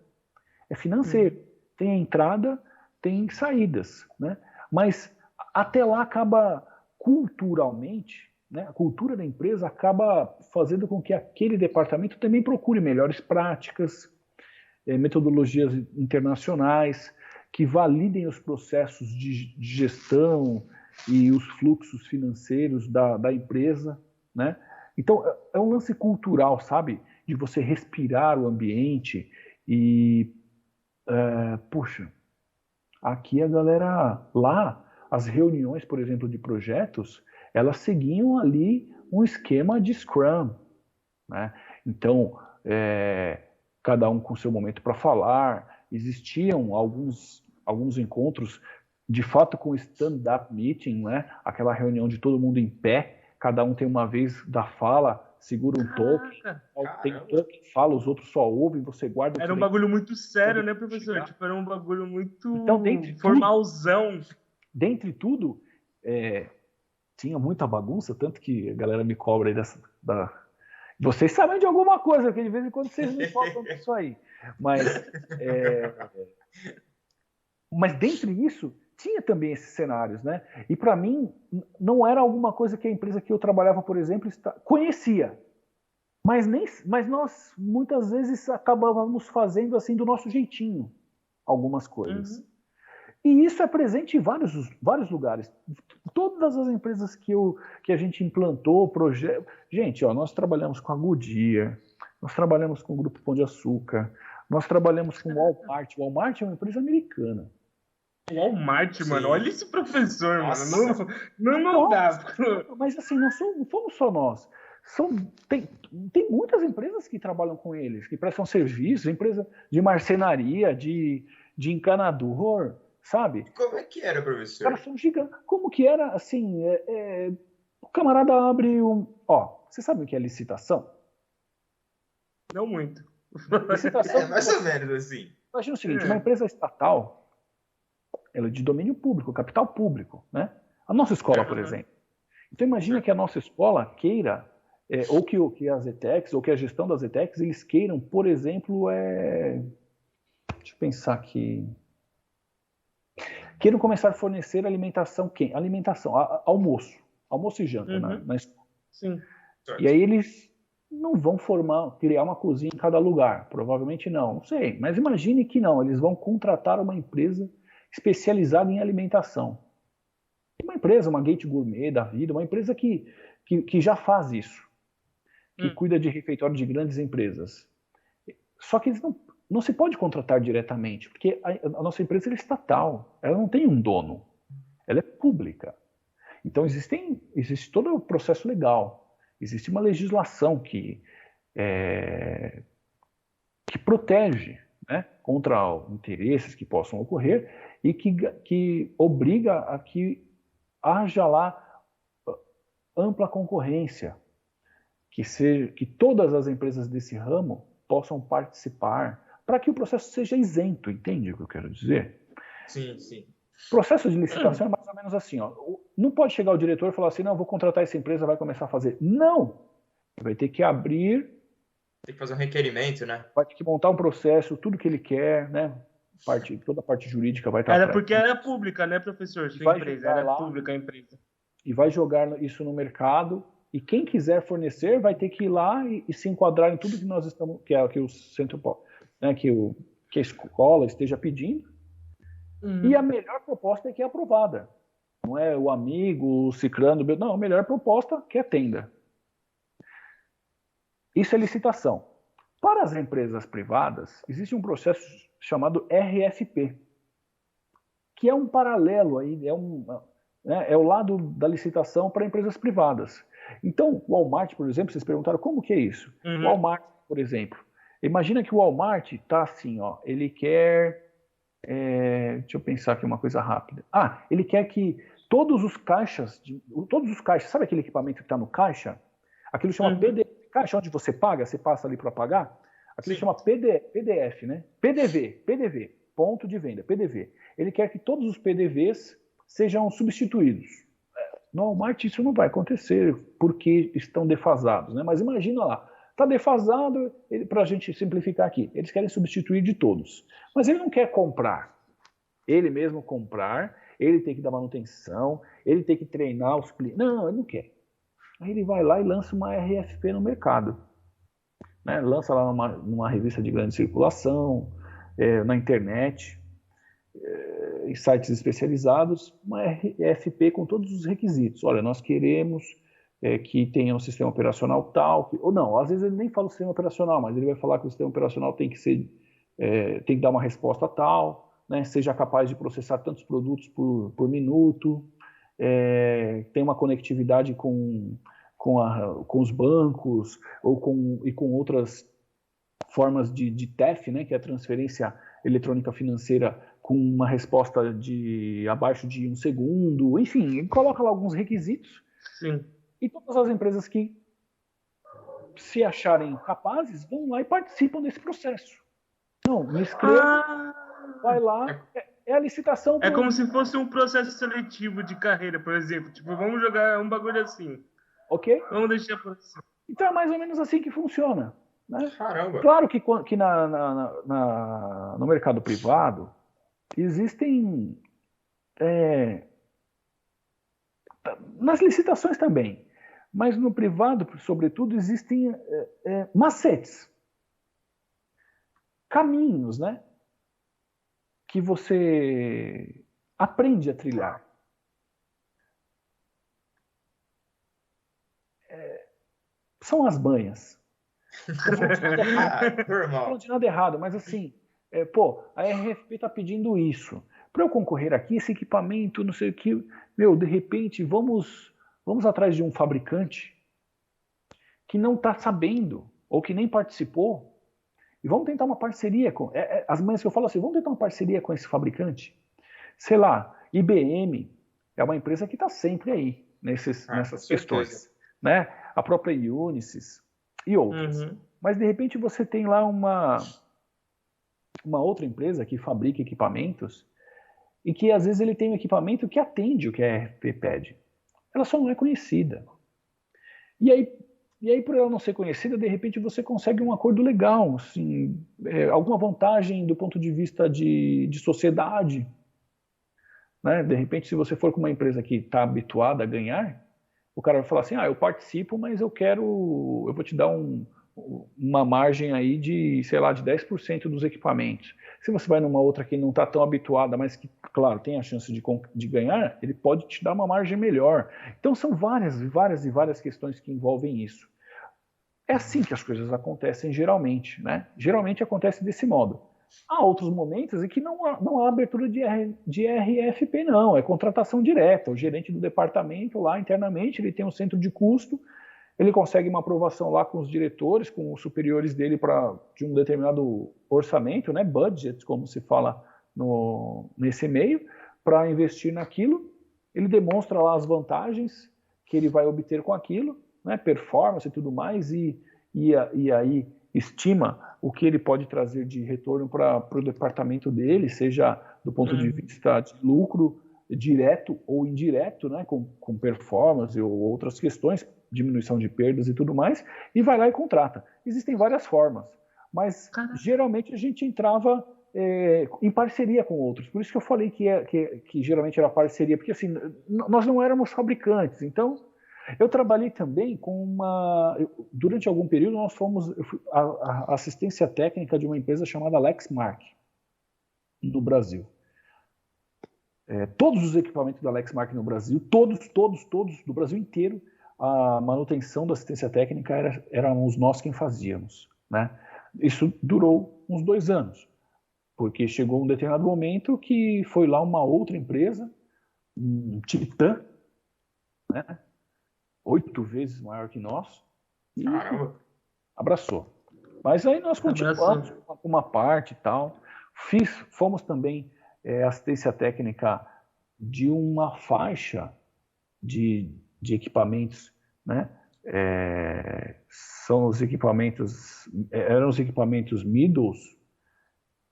É financeiro. Tem a entrada, tem saídas, né? Mas até lá acaba culturalmente, né? A cultura da empresa acaba fazendo com que aquele departamento também procure melhores práticas, metodologias internacionais, que validem os processos de gestão e os fluxos financeiros da empresa, né? Então, é um lance cultural, sabe? De você respirar o ambiente e... puxa, aqui a galera... Lá, as reuniões, por exemplo, de projetos, elas seguiam ali um esquema de Scrum, né? Então, cada um com seu momento para falar. Existiam alguns encontros, de fato, com stand-up meeting, né? Aquela reunião de todo mundo em pé, cada um tem uma vez da fala, segura um token, tem token, fala, os outros só ouvem, você guarda... Era um bagulho muito sério, né, professor? Tipo, era um bagulho muito então, formalzão. Dentre tudo, tinha muita bagunça, tanto que a galera me cobra aí Vocês sabem de alguma coisa, porque de vez em quando vocês me focam nisso aí. Mas dentre isso, tinha também esses cenários, né? E para mim, não era alguma coisa que a empresa que eu trabalhava, por exemplo, conhecia. Mas nós, muitas vezes, acabávamos fazendo assim do nosso jeitinho algumas coisas. Uhum. E isso é presente em vários lugares. Todas as empresas que a gente implantou, projeto... Gente, ó, nós trabalhamos com a Goodyear, nós trabalhamos com o Grupo Pão de Açúcar, nós trabalhamos com o Walmart. O Walmart é uma empresa americana. Walmart, mano, olha esse professor, nossa, mano. Não dá. Mas assim, não fomos só nós. Tem muitas empresas que trabalham com eles, que prestam serviços, empresa de marcenaria, de de encanador, sabe? Como é que era, Os professor? caras são gigantes. Como que era, assim, o camarada abre um... Ó, você sabe o que é licitação? Não muito. Licitação, Mais ou menos assim. imagina o seguinte, uma empresa estatal, ela é de domínio público, capital público, né? A nossa escola, por exemplo. Então imagina que a nossa escola queira, ou que as ETECs, ou que a gestão das ETECs, eles queiram, por exemplo, deixa eu pensar aqui, queiram começar a fornecer alimentação, almoço e janta na escola. Sim. E aí eles não vão criar uma cozinha em cada lugar, provavelmente não sei, mas imagine que não, eles vão contratar uma empresa especializada em alimentação. Uma empresa, uma Gate Gourmet da vida, uma empresa que já faz isso, que cuida de refeitório de grandes empresas. Só que eles não se pode contratar diretamente, porque a nossa empresa é estatal, ela não tem um dono, ela é pública. Então existe todo o processo legal, existe uma legislação que protege, né, contra interesses que possam ocorrer e que obriga a que haja lá ampla concorrência, que todas as empresas desse ramo possam participar, para que o processo seja isento, entende o que eu quero dizer? Sim, sim. O processo de licitação é mais ou menos assim, ó. Não pode chegar o diretor e falar assim, não, vou contratar essa empresa, vai começar a fazer. Não! Vai ter que abrir... Tem que fazer um requerimento, né? Vai ter que montar um processo, tudo que ele quer, né? Toda a parte jurídica vai estar... Era porque era pública, né, professor? Sua empresa era pública a empresa. E vai jogar isso no mercado, e quem quiser fornecer vai ter que ir lá e se enquadrar em tudo que nós estamos... Que o centro... Né, que a escola esteja pedindo. E a melhor proposta é que é aprovada. Não é o amigo, o ciclano... Não, a melhor proposta que atenda. Isso é licitação. Para as empresas privadas, existe um processo chamado RFP, que é um paralelo aí, é o lado da licitação para empresas privadas. Então, o Walmart, por exemplo, vocês perguntaram como que é isso? O Walmart, por exemplo, imagina que o Walmart está assim, ó, ele quer... deixa eu pensar aqui uma coisa rápida. Ele quer que todos os caixas, sabe aquele equipamento que está no caixa? Aquilo chama caixa onde você paga, você passa ali para pagar. Aquilo chama PDF, né? PDV, ponto de venda, PDV. Ele quer que todos os PDVs sejam substituídos. No Walmart isso não vai acontecer, porque estão defasados, né? Mas imagina lá, está defasado, para a gente simplificar aqui, eles querem substituir de todos. Mas ele não quer comprar, ele mesmo comprar, ele tem que dar manutenção, ele tem que treinar os clientes. Não, ele não quer. Aí ele vai lá e lança uma RFP no mercado. Né? Lança lá numa revista de grande circulação, na internet, em sites especializados, uma RFP com todos os requisitos. Olha, nós queremos que tenha um sistema operacional tal, ou não, às vezes ele nem fala o sistema operacional, mas ele vai falar que o sistema operacional tem que dar uma resposta tal, né? Seja capaz de processar tantos produtos por minuto, tem uma conectividade com os bancos ou com outras formas de TEF, né, que é a transferência eletrônica financeira, com uma resposta de abaixo de 1 segundo, enfim, coloca lá alguns requisitos. Sim. E todas as empresas que se acharem capazes vão lá e participam desse processo. Não, me inscreva, vai lá, é a licitação. É como se fosse um processo seletivo de carreira, por exemplo. Tipo, vamos jogar um bagulho assim. Ok? Vamos deixar por assim. Então é mais ou menos assim que funciona. Né? Caramba. Claro que no mercado privado existem... nas licitações também, mas no privado, sobretudo, existem macetes, caminhos, né, que você aprende a trilhar. São as banhas. Não falando de nada errado, mas assim, a RFP está pedindo isso. Para eu concorrer aqui, esse equipamento, não sei o que, de repente, vamos atrás de um fabricante que não está sabendo, ou que nem participou, e vamos tentar uma parceria com... as manhas que eu falo assim, vamos tentar uma parceria com esse fabricante. Sei lá, IBM é uma empresa que está sempre aí nessas questões. Né? A própria Unisys e outras. Mas, de repente, você tem lá uma outra empresa que fabrica equipamentos e que, às vezes, ele tem um equipamento que atende o que a RFP pede. Ela só não é conhecida. E aí, por ela não ser conhecida, de repente, você consegue um acordo legal, assim, alguma vantagem do ponto de vista de sociedade. Né? De repente, se você for com uma empresa que está habituada a ganhar, o cara vai falar assim, eu participo, mas eu vou te dar uma margem aí de, sei lá, de 10% dos equipamentos. Se você vai numa outra que não está tão habituada, mas que, claro, tem a chance de ganhar, ele pode te dar uma margem melhor. Então, são várias questões que envolvem isso. É assim que as coisas acontecem geralmente, né? Geralmente acontece desse modo. Há outros momentos em que não há abertura de RFP, não. É contratação direta. O gerente do departamento lá internamente, ele tem um centro de custo, ele consegue uma aprovação lá com os diretores, com os superiores dele de um determinado orçamento, né, budget, como se fala nesse meio, para investir naquilo. Ele demonstra lá as vantagens que ele vai obter com aquilo, né, performance e tudo mais, e aí estima o que ele pode trazer de retorno para o departamento dele, seja do ponto de vista de lucro direto ou indireto, né, com performance ou outras questões, diminuição de perdas e tudo mais, e vai lá e contrata. Existem várias formas, mas geralmente a gente entrava em parceria com outros. Por isso que eu falei que geralmente era parceria, porque assim, nós não éramos fabricantes, então eu trabalhei também durante algum período eu fui a assistência técnica de uma empresa chamada Lexmark, no Brasil. Todos os equipamentos da Lexmark no Brasil, todos, do Brasil inteiro, a manutenção da assistência técnica éramos nós quem fazíamos. Né? Isso durou uns 2 anos, porque chegou um determinado momento que foi lá uma outra empresa, um titã, né? 8 vezes maior que nós, e abraçou. Mas aí nós continuamos com uma parte e tal. Fomos também assistência técnica de uma faixa de equipamentos, né? Eram os equipamentos middles,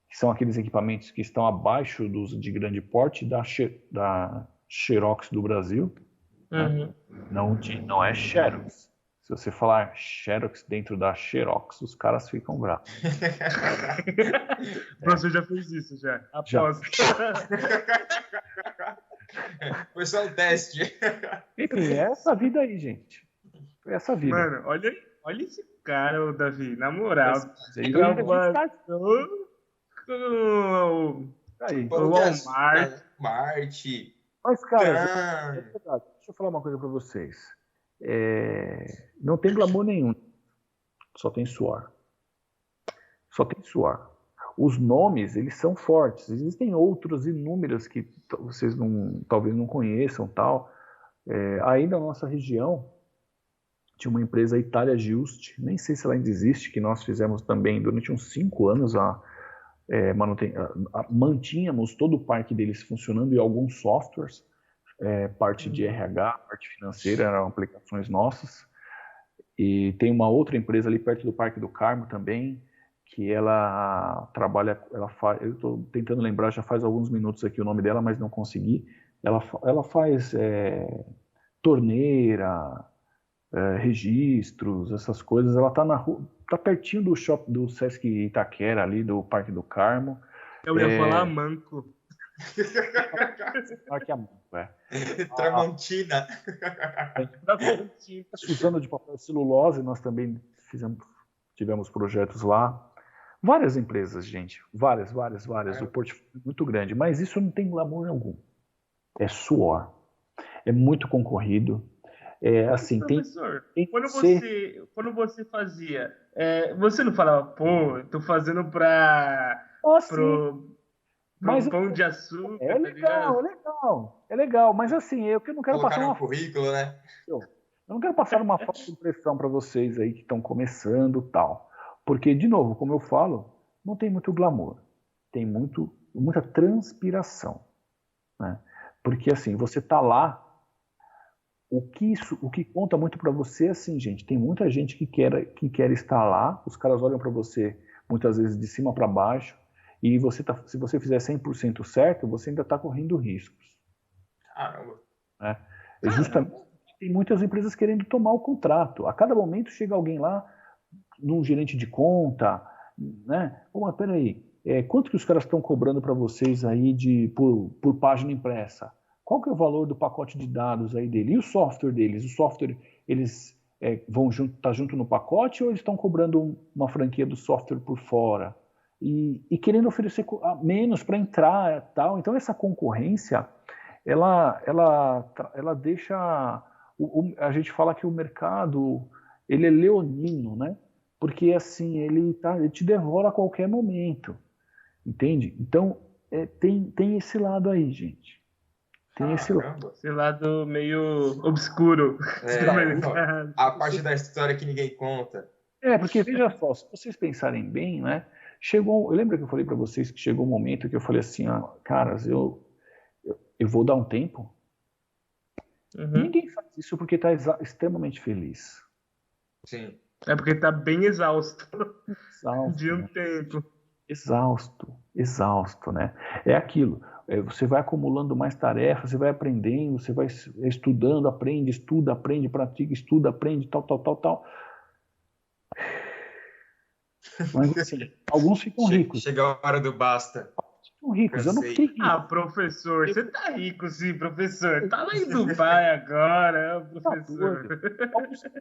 que são aqueles equipamentos que estão abaixo dos de grande porte da Xerox do Brasil. Né? Não é Xerox. Se você falar Xerox dentro da Xerox, os caras ficam bravos. O professor já fez isso, já. Aposto. Foi só um teste. É essa vida aí, gente. É essa vida. Mano, olha esse cara, Davi, na moral. O Walmart. Mas, cara, é verdade. Deixa eu falar uma coisa para vocês. Não tem glamour nenhum. Só tem suor. Os nomes, eles são fortes. Existem outros inúmeros que vocês talvez não conheçam, tal. Aí na nossa região, tinha uma empresa, Itália Giusti, nem sei se ela ainda existe, que nós fizemos também durante uns 5 anos mantínhamos todo o parque deles funcionando e alguns softwares, parte de RH, parte financeira, eram aplicações nossas. E tem uma outra empresa ali perto do Parque do Carmo também, que ela trabalha, eu estou tentando lembrar, já faz alguns minutos aqui o nome dela, mas não consegui. Ela faz torneira, registros, essas coisas. Ela está na rua, tá pertinho do shopping do Sesc Itaquera, ali do Parque do Carmo. Eu ia falar Manco. Parque Manco, Tramontina. Suzano de papel celulose, nós também tivemos projetos lá. Várias empresas, gente. Várias. O portfólio é muito grande. Mas isso não tem glamour algum. É suor. É muito concorrido. Assim, professor, quando você fazia, você não falava, pô, eu tô fazendo para pão de açúcar. É legal. Mas assim, eu não quero colocar passar no currículo, né? Eu não quero passar uma falsa impressão para vocês aí que estão começando, tal. Porque, de novo, como eu falo, não tem muito glamour, tem muita transpiração, né? Porque, assim, você está lá, o que conta muito para você é assim, gente, tem muita gente que quer estar lá, os caras olham para você muitas vezes de cima para baixo, e se você fizer 100% certo, você ainda está correndo riscos. Caramba. Né? Justamente tem muitas empresas querendo tomar o contrato. A cada momento chega alguém lá, num gerente de conta, né? Mas peraí, quanto que os caras estão cobrando para vocês aí por página impressa? Qual que é o valor do pacote de dados aí dele? E o software deles? O software, eles vão tá junto no pacote ou eles estão cobrando uma franquia do software por fora? E querendo oferecer menos para entrar e tal. Então essa concorrência, ela deixa... a gente fala que o mercado, ele é leonino, né? Porque assim, ele te devora a qualquer momento, entende? Então, tem esse lado aí, gente. Tem esse lado meio obscuro. A parte da história que ninguém conta. Porque veja só, se vocês pensarem bem, né? Eu lembro que eu falei para vocês que chegou um momento que eu falei assim, caras, eu vou dar um tempo. Ninguém faz isso porque está extremamente feliz. Sim. É porque está bem exausto de um né? tempo. Exausto, né? É aquilo. Você vai acumulando mais tarefas, você vai aprendendo, você vai estudando, aprende, estuda, aprende, pratica, estuda, aprende, tal. Mas assim, alguns ficam ricos. Chega a hora do basta. Ficam ricos, eu não fiquei rico. Professor, você tá rico sim, professor. Tá lá em Dubai agora, professor.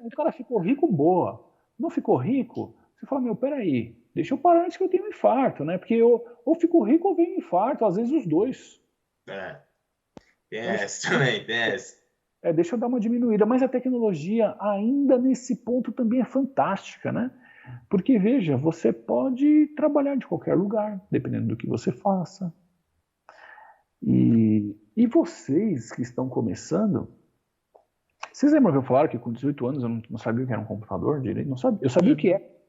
O cara ficou rico, boa. Não ficou rico, você fala, peraí, deixa eu parar antes que eu tenha um infarto, né? Porque eu ou fico rico ou venho um infarto, às vezes os dois. Tem essa também, tem essa. Deixa eu dar uma diminuída, mas a tecnologia ainda nesse ponto também é fantástica, né? Porque, veja, você pode trabalhar de qualquer lugar, dependendo do que você faça. E vocês que estão começando, vocês lembram que eu falaram que com 18 anos eu não sabia o que era um computador direito? Não sabia. Eu sabia o que é.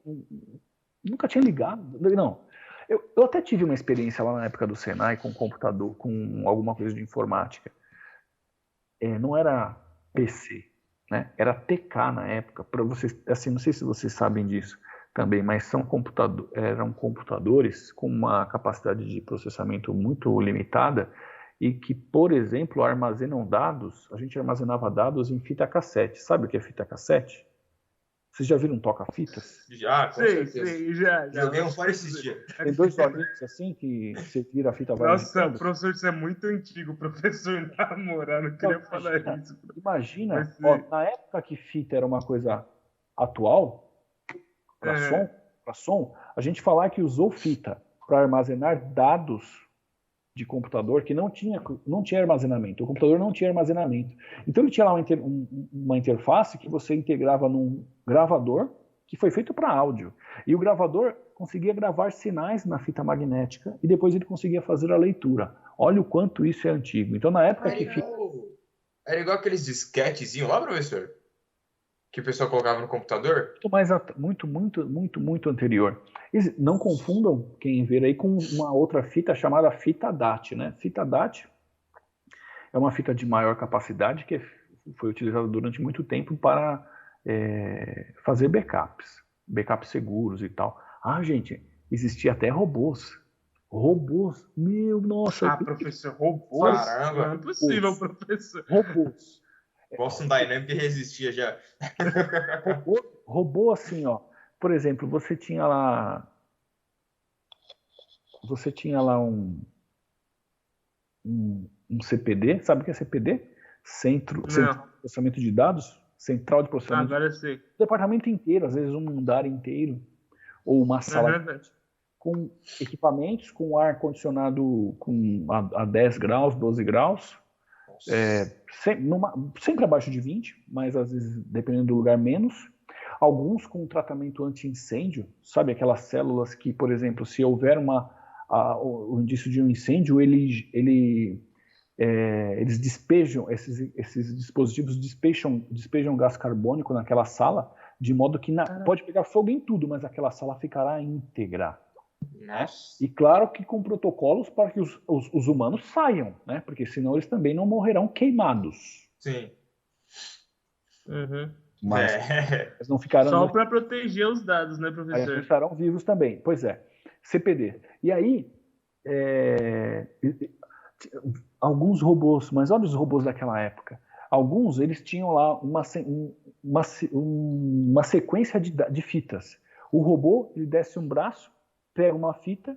Nunca tinha ligado. Não. Eu até tive uma experiência lá na época do Senai com computador, com alguma coisa de informática. Não era PC, né? Era TK na época. Para vocês, assim, não sei se vocês sabem disso também, mas eram computadores com uma capacidade de processamento muito limitada e que, por exemplo, armazenam dados. A gente armazenava dados em fita cassete. Sabe o que é fita cassete? Vocês já viram toca-fitas? Já, com certeza. Sei, já. Joguei um fora esses dias. Tem 2 olhinhos assim que você vira a fita... Nossa, professor, isso é muito antigo, professor, na moral, não queria falar isso. Imagina, na época que fita era uma coisa atual, para som, a gente falar que usou fita para armazenar dados de computador que não tinha armazenamento. O computador não tinha armazenamento. Então ele tinha lá uma interface que você integrava num gravador que foi feito para áudio. E o gravador conseguia gravar sinais na fita magnética e depois ele conseguia fazer a leitura. Olha o quanto isso é antigo. Então na época Era igual aqueles disquetezinhos lá, professor? Que o pessoal colocava no computador? Muito anterior. Não confundam quem ver aí com uma outra fita chamada fita DAT, né? Fita DAT é uma fita de maior capacidade que foi utilizada durante muito tempo para fazer backups seguros e tal. Gente, existia até robôs. Nossa. Professor, robôs? Caramba. Não é possível, professor. Robôs. Boston Dynamics resistia já. Robô assim, por exemplo, você tinha lá um CPD, sabe o que é CPD? Centro de Processamento de Dados, Central de Processamento. Agora eu sei. O departamento inteiro, às vezes um andar inteiro, ou uma sala com equipamentos, com ar-condicionado a 10 graus, 12 graus, sempre abaixo de 20, mas às vezes, dependendo do lugar, menos. Alguns com tratamento anti-incêndio, sabe aquelas células que, por exemplo, se houver o indício de um incêndio, eles despejam, esses dispositivos despejam gás carbônico naquela sala, de modo que pode pegar fogo em tudo, mas aquela sala ficará íntegra. Nossa. E claro que com protocolos para que os humanos saiam, né? Porque senão eles também não morrerão queimados. Sim. Mas eles não ficarão... Só para proteger os dados, né, Mas professor? eles estarão vivos também. Pois é. CPD. E aí, alguns robôs, mas olha os robôs daquela época. Alguns, eles tinham lá uma sequência de fitas. O robô, ele desce um braço, pega uma fita,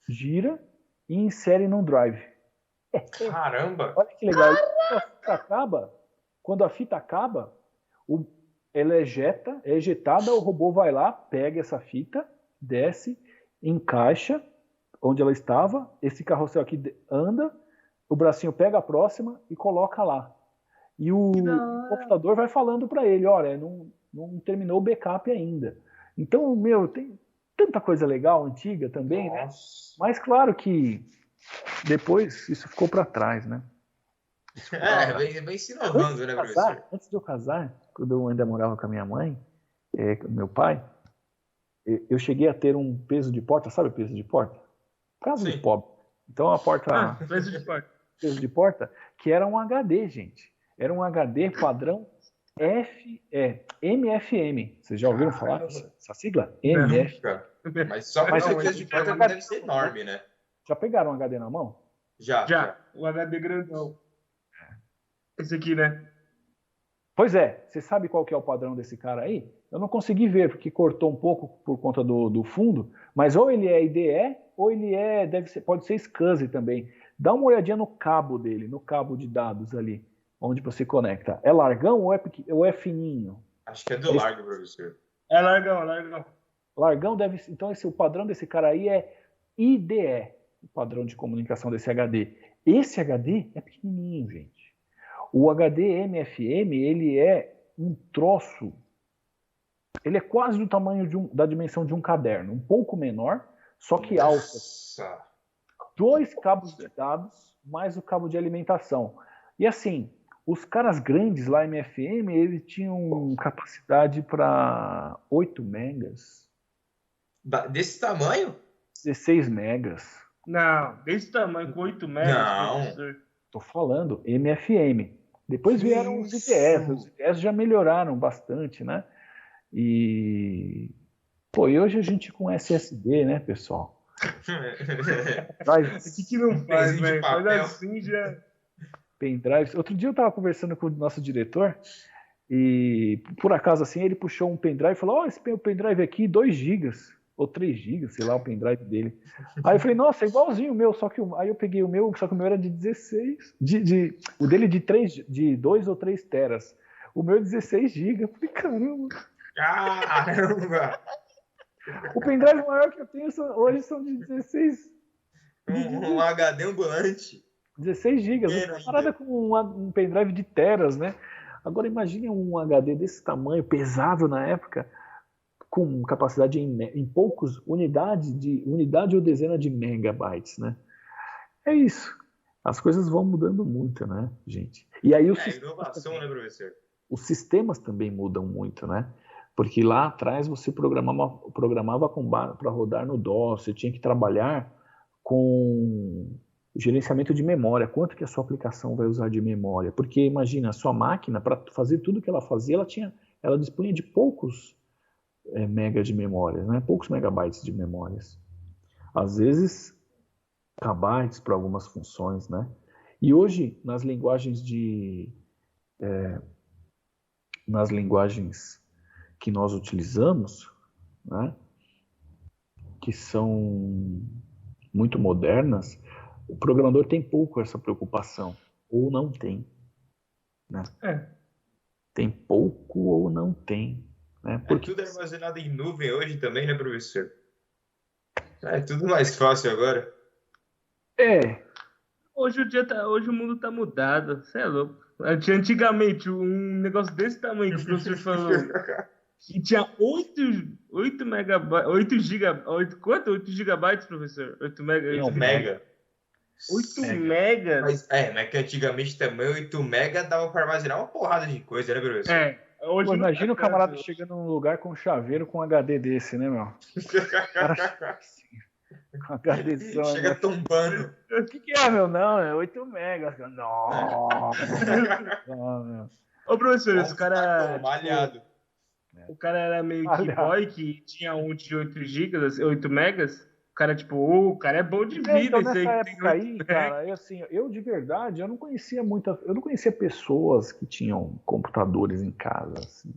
gira e insere num drive. Caramba! Olha que legal. Quando a fita acaba, ela é ejetada, o robô vai lá, pega essa fita, desce, encaixa onde ela estava, esse carrossel aqui anda, o bracinho pega a próxima e coloca lá. E o computador vai falando para ele, olha, não terminou o backup ainda. Então, tem tanta coisa legal, antiga também, né? Mas claro que depois isso ficou para trás, né? Vem se inovando, né, professor? Antes de eu casar, quando eu ainda morava com a minha mãe, com meu pai, eu cheguei a ter um peso de porta, sabe o peso de porta? Casa de pobre. Então a porta... peso de porta. Peso de porta, que era um HD, gente. Era um HD padrão MFM. Vocês já ouviram falar essa sigla? MFM. Mas só para o peso de porta deve ser enorme, né? Já pegaram um HD na mão? Já. O HD grandão. Esse aqui, né? Pois é. Você sabe qual que é o padrão desse cara aí? Eu não consegui ver, porque cortou um pouco por conta do fundo, mas ou ele é IDE, ou ele pode ser SCSI também. Dá uma olhadinha no cabo dele, no cabo de dados ali, onde você conecta. É largão ou é fininho? Acho que é do largo, professor. É largão. Largão então o padrão desse cara aí é IDE, o padrão de comunicação desse HD. Esse HD é pequenininho, gente. O HD MFM, ele é um troço, ele é quase do tamanho da dimensão de um caderno, um pouco menor, só que alto. 2 cabos de dados, mais o cabo de alimentação. E assim, os caras grandes lá, MFM, eles tinham capacidade para 8 megas. Desse tamanho? 16 megas. Não, desse tamanho, com 8 megas. Não. Tô falando, MFM. Depois vieram os IDEs. Os IDEs já melhoraram bastante, né? E hoje a gente com SSD, né, pessoal? O que não faz, velho? Faz assim já. Pendrive. Outro dia eu tava conversando com o nosso diretor e, por acaso, assim, ele puxou um pendrive e falou: esse pendrive aqui, 2 gigas ou 3 gigas, sei lá, o pendrive dele. Aí eu falei: nossa, é igualzinho o meu, só que aí eu peguei o meu, só que o meu era de 16, o dele de 2 ou 3 teras. O meu é 16 gigas. Eu falei: caramba! O pendrive maior que eu tenho hoje são de 16. Um HD ambulante. 16 gigas. Uma parada com um pendrive de teras, né? Agora imagine um HD desse tamanho, pesado na época, com capacidade em poucos unidade ou dezena de megabytes, né? É isso. As coisas vão mudando muito, né, gente? E aí inovação, né, professor? Os sistemas também mudam muito, né? Porque lá atrás você programava para rodar no DOS, você tinha que trabalhar com o gerenciamento de memória. Quanto que a sua aplicação vai usar de memória? Porque imagina, a sua máquina, para fazer tudo que ela fazia, ela dispunha de poucos megas de memória, né? Poucos megabytes de memórias. Às vezes, kbytes para algumas funções, né? E hoje, nas linguagens que nós utilizamos, né, que são muito modernas, o programador tem pouco essa preocupação, ou não tem. Né? Tem pouco ou não tem. Né? Porque tudo é armazenado em nuvem hoje também, né, professor? É tudo mais fácil agora. Hoje o mundo tá mudado, você é louco. Antigamente, um negócio desse tamanho que o professor falou, que tinha 8 megabytes, 8 gigabytes, quanto? 8 gigabytes, professor? 8 mega? 8 mega. 8 megas? Mas que antigamente também 8 mega dava para armazenar uma porrada de coisa, né, professor? Hoje Pô, não imagina o tá camarada tanto. chegando num lugar com um chaveiro com um HD desse, né, meu? O cara chega assim, com um HDzão. Chega tombando. O que é, meu? Não, é 8 megas. Nossa. Meu. Ô, professor, esse Como você tá cara, como? Malhado. o cara era meio que Aliás. boy, que tinha um de 8 gigas, 8 megas. O cara, tipo, o cara é bom de vida, Então, esse nessa aí que tem época 8 aí, megas. cara, assim, eu de verdade, eu não conhecia pessoas que tinham computadores em casa, assim.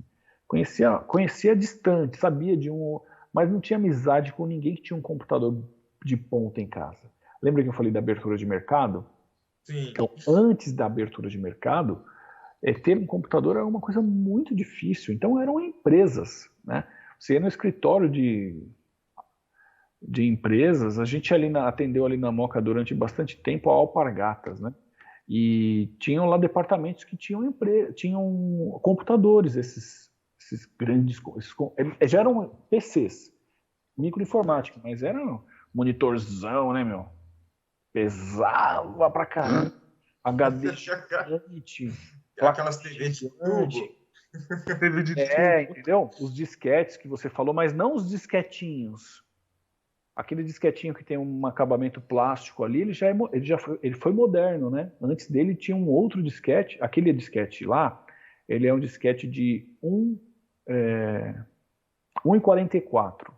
Conhecia distante, sabia de um, mas não tinha amizade com ninguém que tinha um computador de ponta em casa. Lembra que eu falei da abertura de mercado? Sim. Então, antes da abertura de mercado, ter um computador era uma coisa muito difícil. Então, eram empresas, né? Você ia no escritório de empresas, a gente atendeu ali na Moca durante bastante tempo a Alpargatas, né? E tinham lá departamentos que tinham computadores, esses grandes, já eram PCs, microinformática, mas era um monitorzão, né, meu? Pesava pra caramba, HD gigante, placa Aquelas TV de gigante. tubo. Teve de tudo. Entendeu? Os disquetes que você falou, mas não os disquetinhos. Aquele disquetinho que tem um acabamento plástico ali, ele foi moderno, né? Antes dele tinha um outro disquete. Aquele disquete lá, ele é um disquete de 1,44.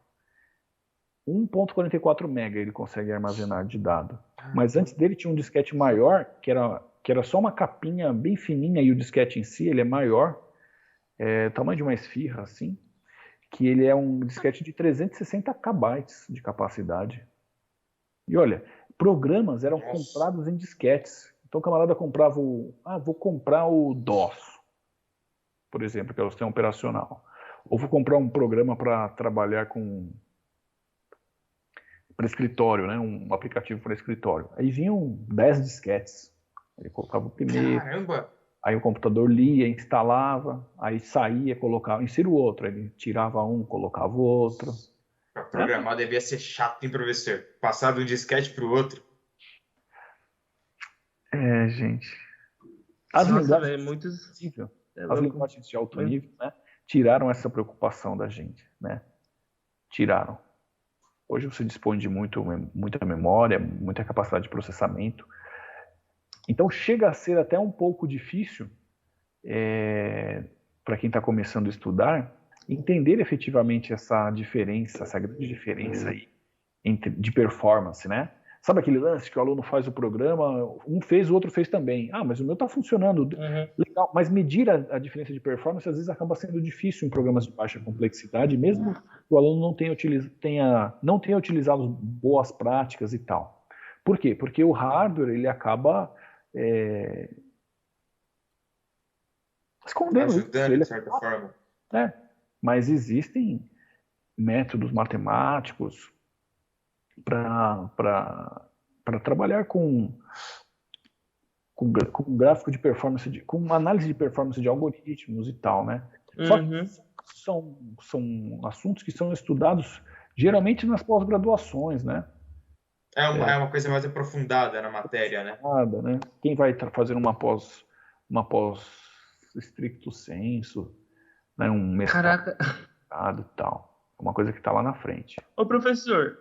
1,44 mega ele consegue armazenar de dado. Mas antes dele tinha um disquete maior, que era só uma capinha bem fininha, e o disquete em si ele é maior, tamanho de uma esfirra, assim, que ele é um disquete de 360 KB de capacidade. E olha, programas eram comprados em disquetes. Então o camarada comprava vou comprar o DOS, por exemplo, que é o sistema operacional. Ou vou comprar um programa para trabalhar para escritório, né? Um aplicativo para escritório. Aí vinham 10 disquetes. Ele colocava o primeiro. Caramba! Aí o computador lia, instalava, aí saía, colocava, insira o outro. Aí ele tirava um, colocava o outro. Para programar devia ser chato, hein, professor? Passar de um disquete para o outro. Gente. As Nossa, linguagens velho, muitos. É as louco. linguagens de alto nível, né, tiraram essa preocupação da gente, né? Tiraram. Hoje você dispõe de muita memória, muita capacidade de processamento. Então chega a ser até um pouco difícil para quem está começando a estudar entender efetivamente essa grande diferença aí de performance, né? Sabe aquele lance que o aluno faz o programa, um fez, o outro fez também. Mas o meu está funcionando. Legal, mas medir a diferença de performance às vezes acaba sendo difícil em programas de baixa complexidade, mesmo que o aluno não tenha utilizado boas práticas e tal. Por quê? Porque o hardware ele acaba escondendo ajudando, isso. de certa forma. Mas existem métodos matemáticos para trabalhar com gráfico de performance, com análise de performance de algoritmos e tal, né? Só que são assuntos que são estudados geralmente nas pós-graduações, né? É uma coisa mais aprofundada na matéria, né? Né? Quem vai fazer uma pós stricto sensu, né? Um mestrado e tal. É uma coisa que está lá na frente. Ô, professor,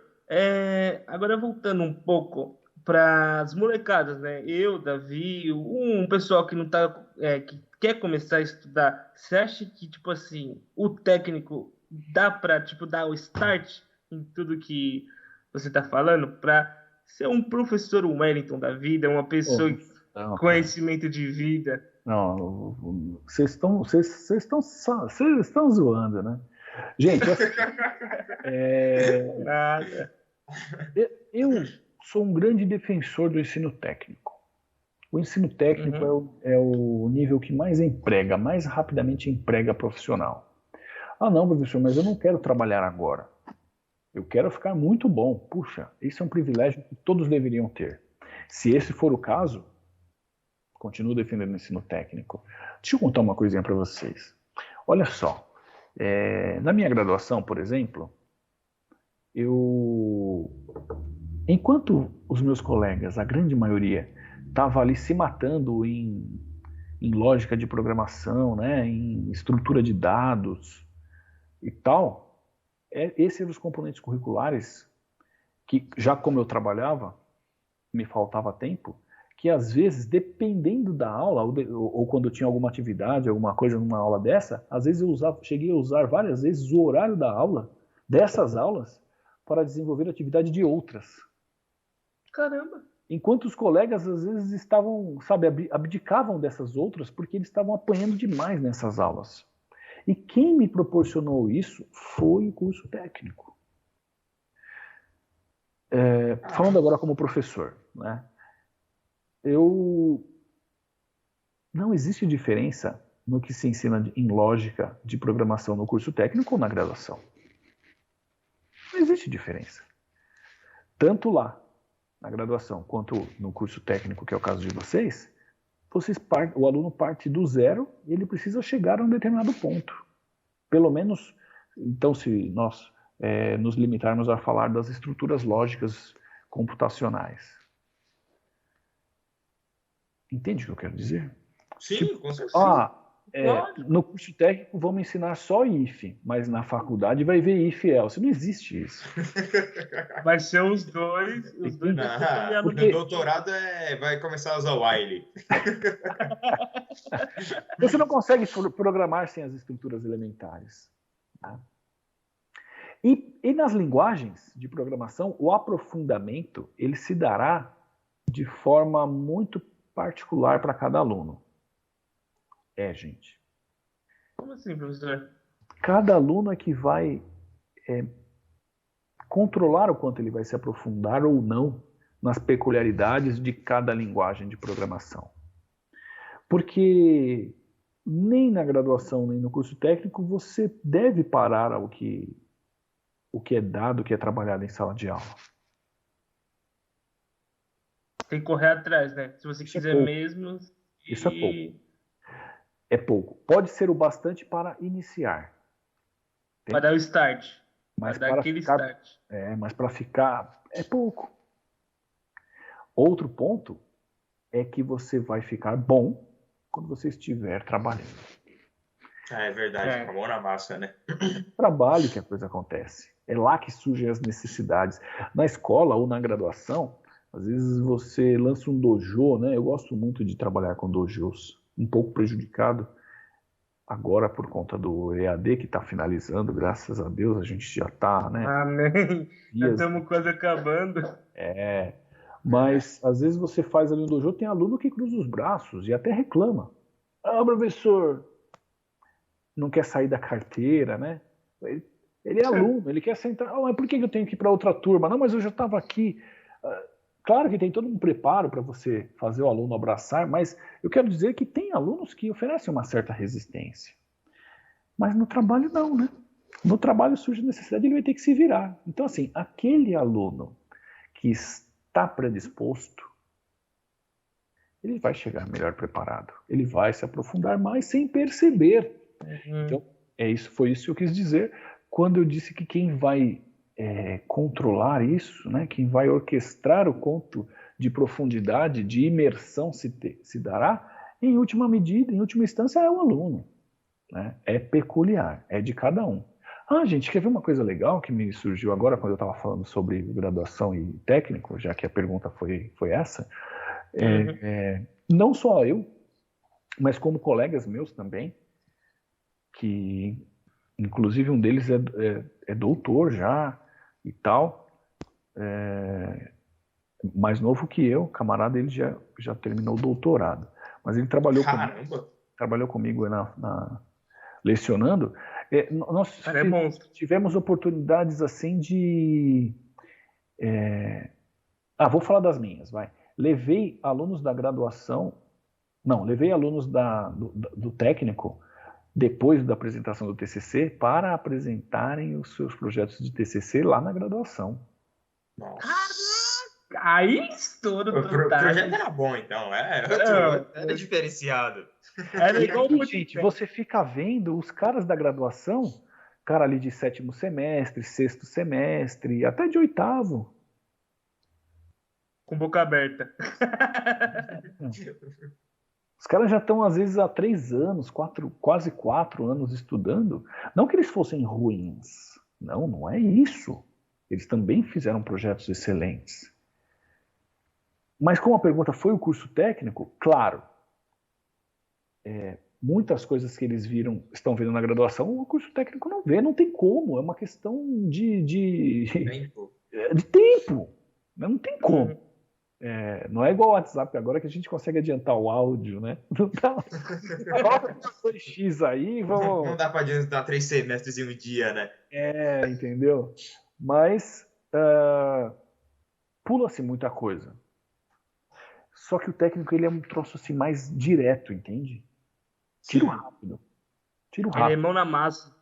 agora voltando um pouco para as molecadas, né? Eu, Davi, um pessoal que não tá, que quer começar a estudar, você acha que, tipo assim, o técnico dá para, tipo, dar o start em tudo que você tá falando para ser um professor Wellington da vida, uma pessoa com conhecimento de vida? Não, vocês estão zoando, né? Gente, Nada. Eu sou um grande defensor do ensino técnico. O ensino técnico é o nível que mais rapidamente emprega profissional. Não, professor, mas eu não quero trabalhar agora. Eu quero ficar muito bom. Puxa, isso é um privilégio que todos deveriam ter. Se esse for o caso, continuo defendendo o ensino técnico. Deixa eu contar uma coisinha para vocês. Olha só, na minha graduação, por exemplo, enquanto os meus colegas, a grande maioria, estava ali se matando em em lógica de programação, né, em estrutura de dados e tal, esses eram os componentes curriculares que, já como eu trabalhava, me faltava tempo, que às vezes, dependendo da aula, ou quando eu tinha alguma atividade, alguma coisa numa aula dessa, às vezes cheguei a usar várias vezes o horário da aula, dessas aulas, para desenvolver atividade de outras. Caramba! Enquanto os colegas, às vezes, estavam, sabe, abdicavam dessas outras porque eles estavam apanhando demais nessas aulas. E quem me proporcionou isso foi o curso técnico. Falando agora como professor, né? Não existe diferença no que se ensina em lógica de programação no curso técnico ou na graduação. Não existe diferença. Tanto lá, na graduação, quanto no curso técnico, que é o caso de vocês, o aluno parte do zero e ele precisa chegar a um determinado ponto. Pelo menos, então, se nós nos limitarmos a falar das estruturas lógicas computacionais. Entende o que eu quero dizer? Sim, com certeza. No curso técnico vamos ensinar só if, mas na faculdade vai ver if e else. Não existe isso. Vai ser os dois. No doutorado vai começar a usar o while. Você não consegue programar sem as estruturas elementares. Tá? E nas linguagens de programação, o aprofundamento ele se dará de forma muito particular para cada aluno. Gente. Como assim, professor? Cada aluno é que vai controlar o quanto ele vai se aprofundar ou não nas peculiaridades de cada linguagem de programação. Porque nem na graduação, nem no curso técnico, você deve parar ao que é dado, o que é trabalhado em sala de aula. Tem que correr atrás, né? Se você quiser mesmo. Isso é pouco. É pouco. Pode ser o bastante para iniciar. Para dar o start. Mas para dar aquele start. Mas para ficar é pouco. Outro ponto é que você vai ficar bom quando você estiver trabalhando. É verdade, com a mão na massa, né? Trabalho que a coisa acontece. É lá que surgem as necessidades. Na escola ou na graduação, às vezes você lança um dojo, né? Eu gosto muito de trabalhar com dojos. Um pouco prejudicado agora por conta do EAD que está finalizando, graças a Deus, a gente já está, né? Amém! Já estamos quase acabando. Mas às vezes você faz ali no dojo, tem aluno que cruza os braços e até reclama. Professor, não quer sair da carteira, né? Ele é aluno, ele quer sentar. Mas por que eu tenho que ir para outra turma? Não, mas eu já estava aqui. Claro que tem todo um preparo para você fazer o aluno abraçar, mas eu quero dizer que tem alunos que oferecem uma certa resistência. Mas no trabalho não, né? No trabalho surge a necessidade, ele vai ter que se virar. Então, assim, aquele aluno que está predisposto, ele vai chegar melhor preparado. Ele vai se aprofundar mais sem perceber. Então, foi isso que eu quis dizer quando eu disse que quem vai controlar isso, né, quem vai orquestrar o conto de profundidade, de imersão se dará, em última medida, em última instância, é o aluno. Né? É peculiar, é de cada um. Gente, quer ver uma coisa legal que me surgiu agora quando eu estava falando sobre graduação e técnico, já que a pergunta foi essa? Não só eu, mas como colegas meus também, que inclusive um deles é doutor já e tal, mais novo que eu, camarada, ele já terminou o doutorado, mas ele trabalhou comigo lecionando. Nós tivemos oportunidades assim de... vou falar das minhas, vai. Levei alunos da graduação, levei alunos do técnico, depois da apresentação do TCC, para apresentarem os seus projetos de TCC lá na graduação. Nossa. Aí estouro o projeto era bom, então. Era diferenciado. Era igual o gente, você fica vendo os caras da graduação, cara ali de 7º semestre, 6º semestre, até de 8º. Com boca aberta. Os caras já estão, às vezes, há 3 anos, quase 4 anos estudando. Não que eles fossem ruins. Não, não é isso. Eles também fizeram projetos excelentes. Mas como a pergunta foi o curso técnico, claro, muitas coisas que eles estão vendo na graduação, o curso técnico não vê, não tem como. É uma questão de tempo. Não tem como. Não é igual o WhatsApp agora que a gente consegue adiantar o áudio, né? Não dá. Coloca 2x aí, vamos. Não dá para adiantar 3 semestres em um dia, né? Entendeu? Mas pula-se muita coisa. Só que o técnico ele é um troço assim mais direto, entende? Tiro rápido. Ele é mão na massa.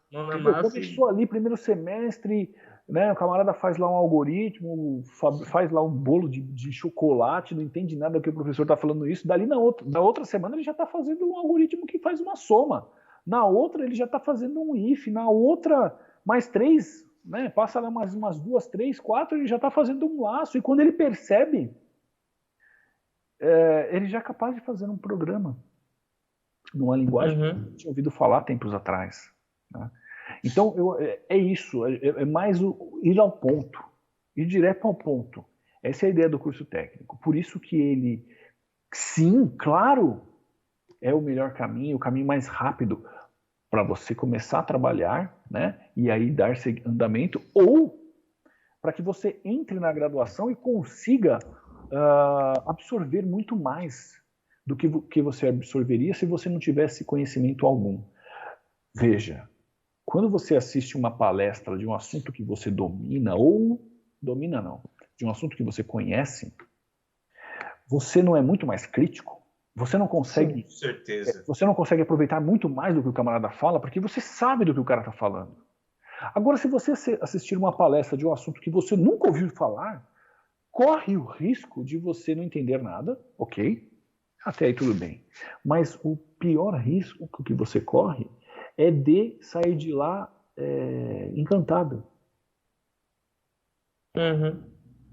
Começou ali, primeiro semestre, né? O camarada faz lá um algoritmo, faz lá um bolo de chocolate, não entende nada do que o professor está falando isso. Dali na outra semana ele já está fazendo um algoritmo que faz uma soma. Na outra ele já está fazendo um if. Na outra, mais 3, né? Passa lá umas 2, 3, 4, ele já está fazendo um laço. E quando ele percebe, ele já é capaz de fazer um programa numa linguagem que eu não tinha ouvido falar tempos atrás. Né? Então, é isso. É mais ir ao ponto. Ir direto ao ponto. Essa é a ideia do curso técnico. Por isso que ele, sim, claro, é o melhor caminho, o caminho mais rápido para você começar a trabalhar, né? E aí dar andamento, ou para que você entre na graduação e consiga absorver muito mais do que você absorveria se você não tivesse conhecimento algum. Veja, quando você assiste uma palestra de um assunto que você domina, de um assunto que você conhece, você não é muito mais crítico? Você não consegue... Com certeza. Você não consegue aproveitar muito mais do que o camarada fala, porque você sabe do que o cara está falando. Agora, se você assistir uma palestra de um assunto que você nunca ouviu falar, corre o risco de você não entender nada, ok? Até aí tudo bem. Mas o pior risco que você corre é de sair de lá encantado.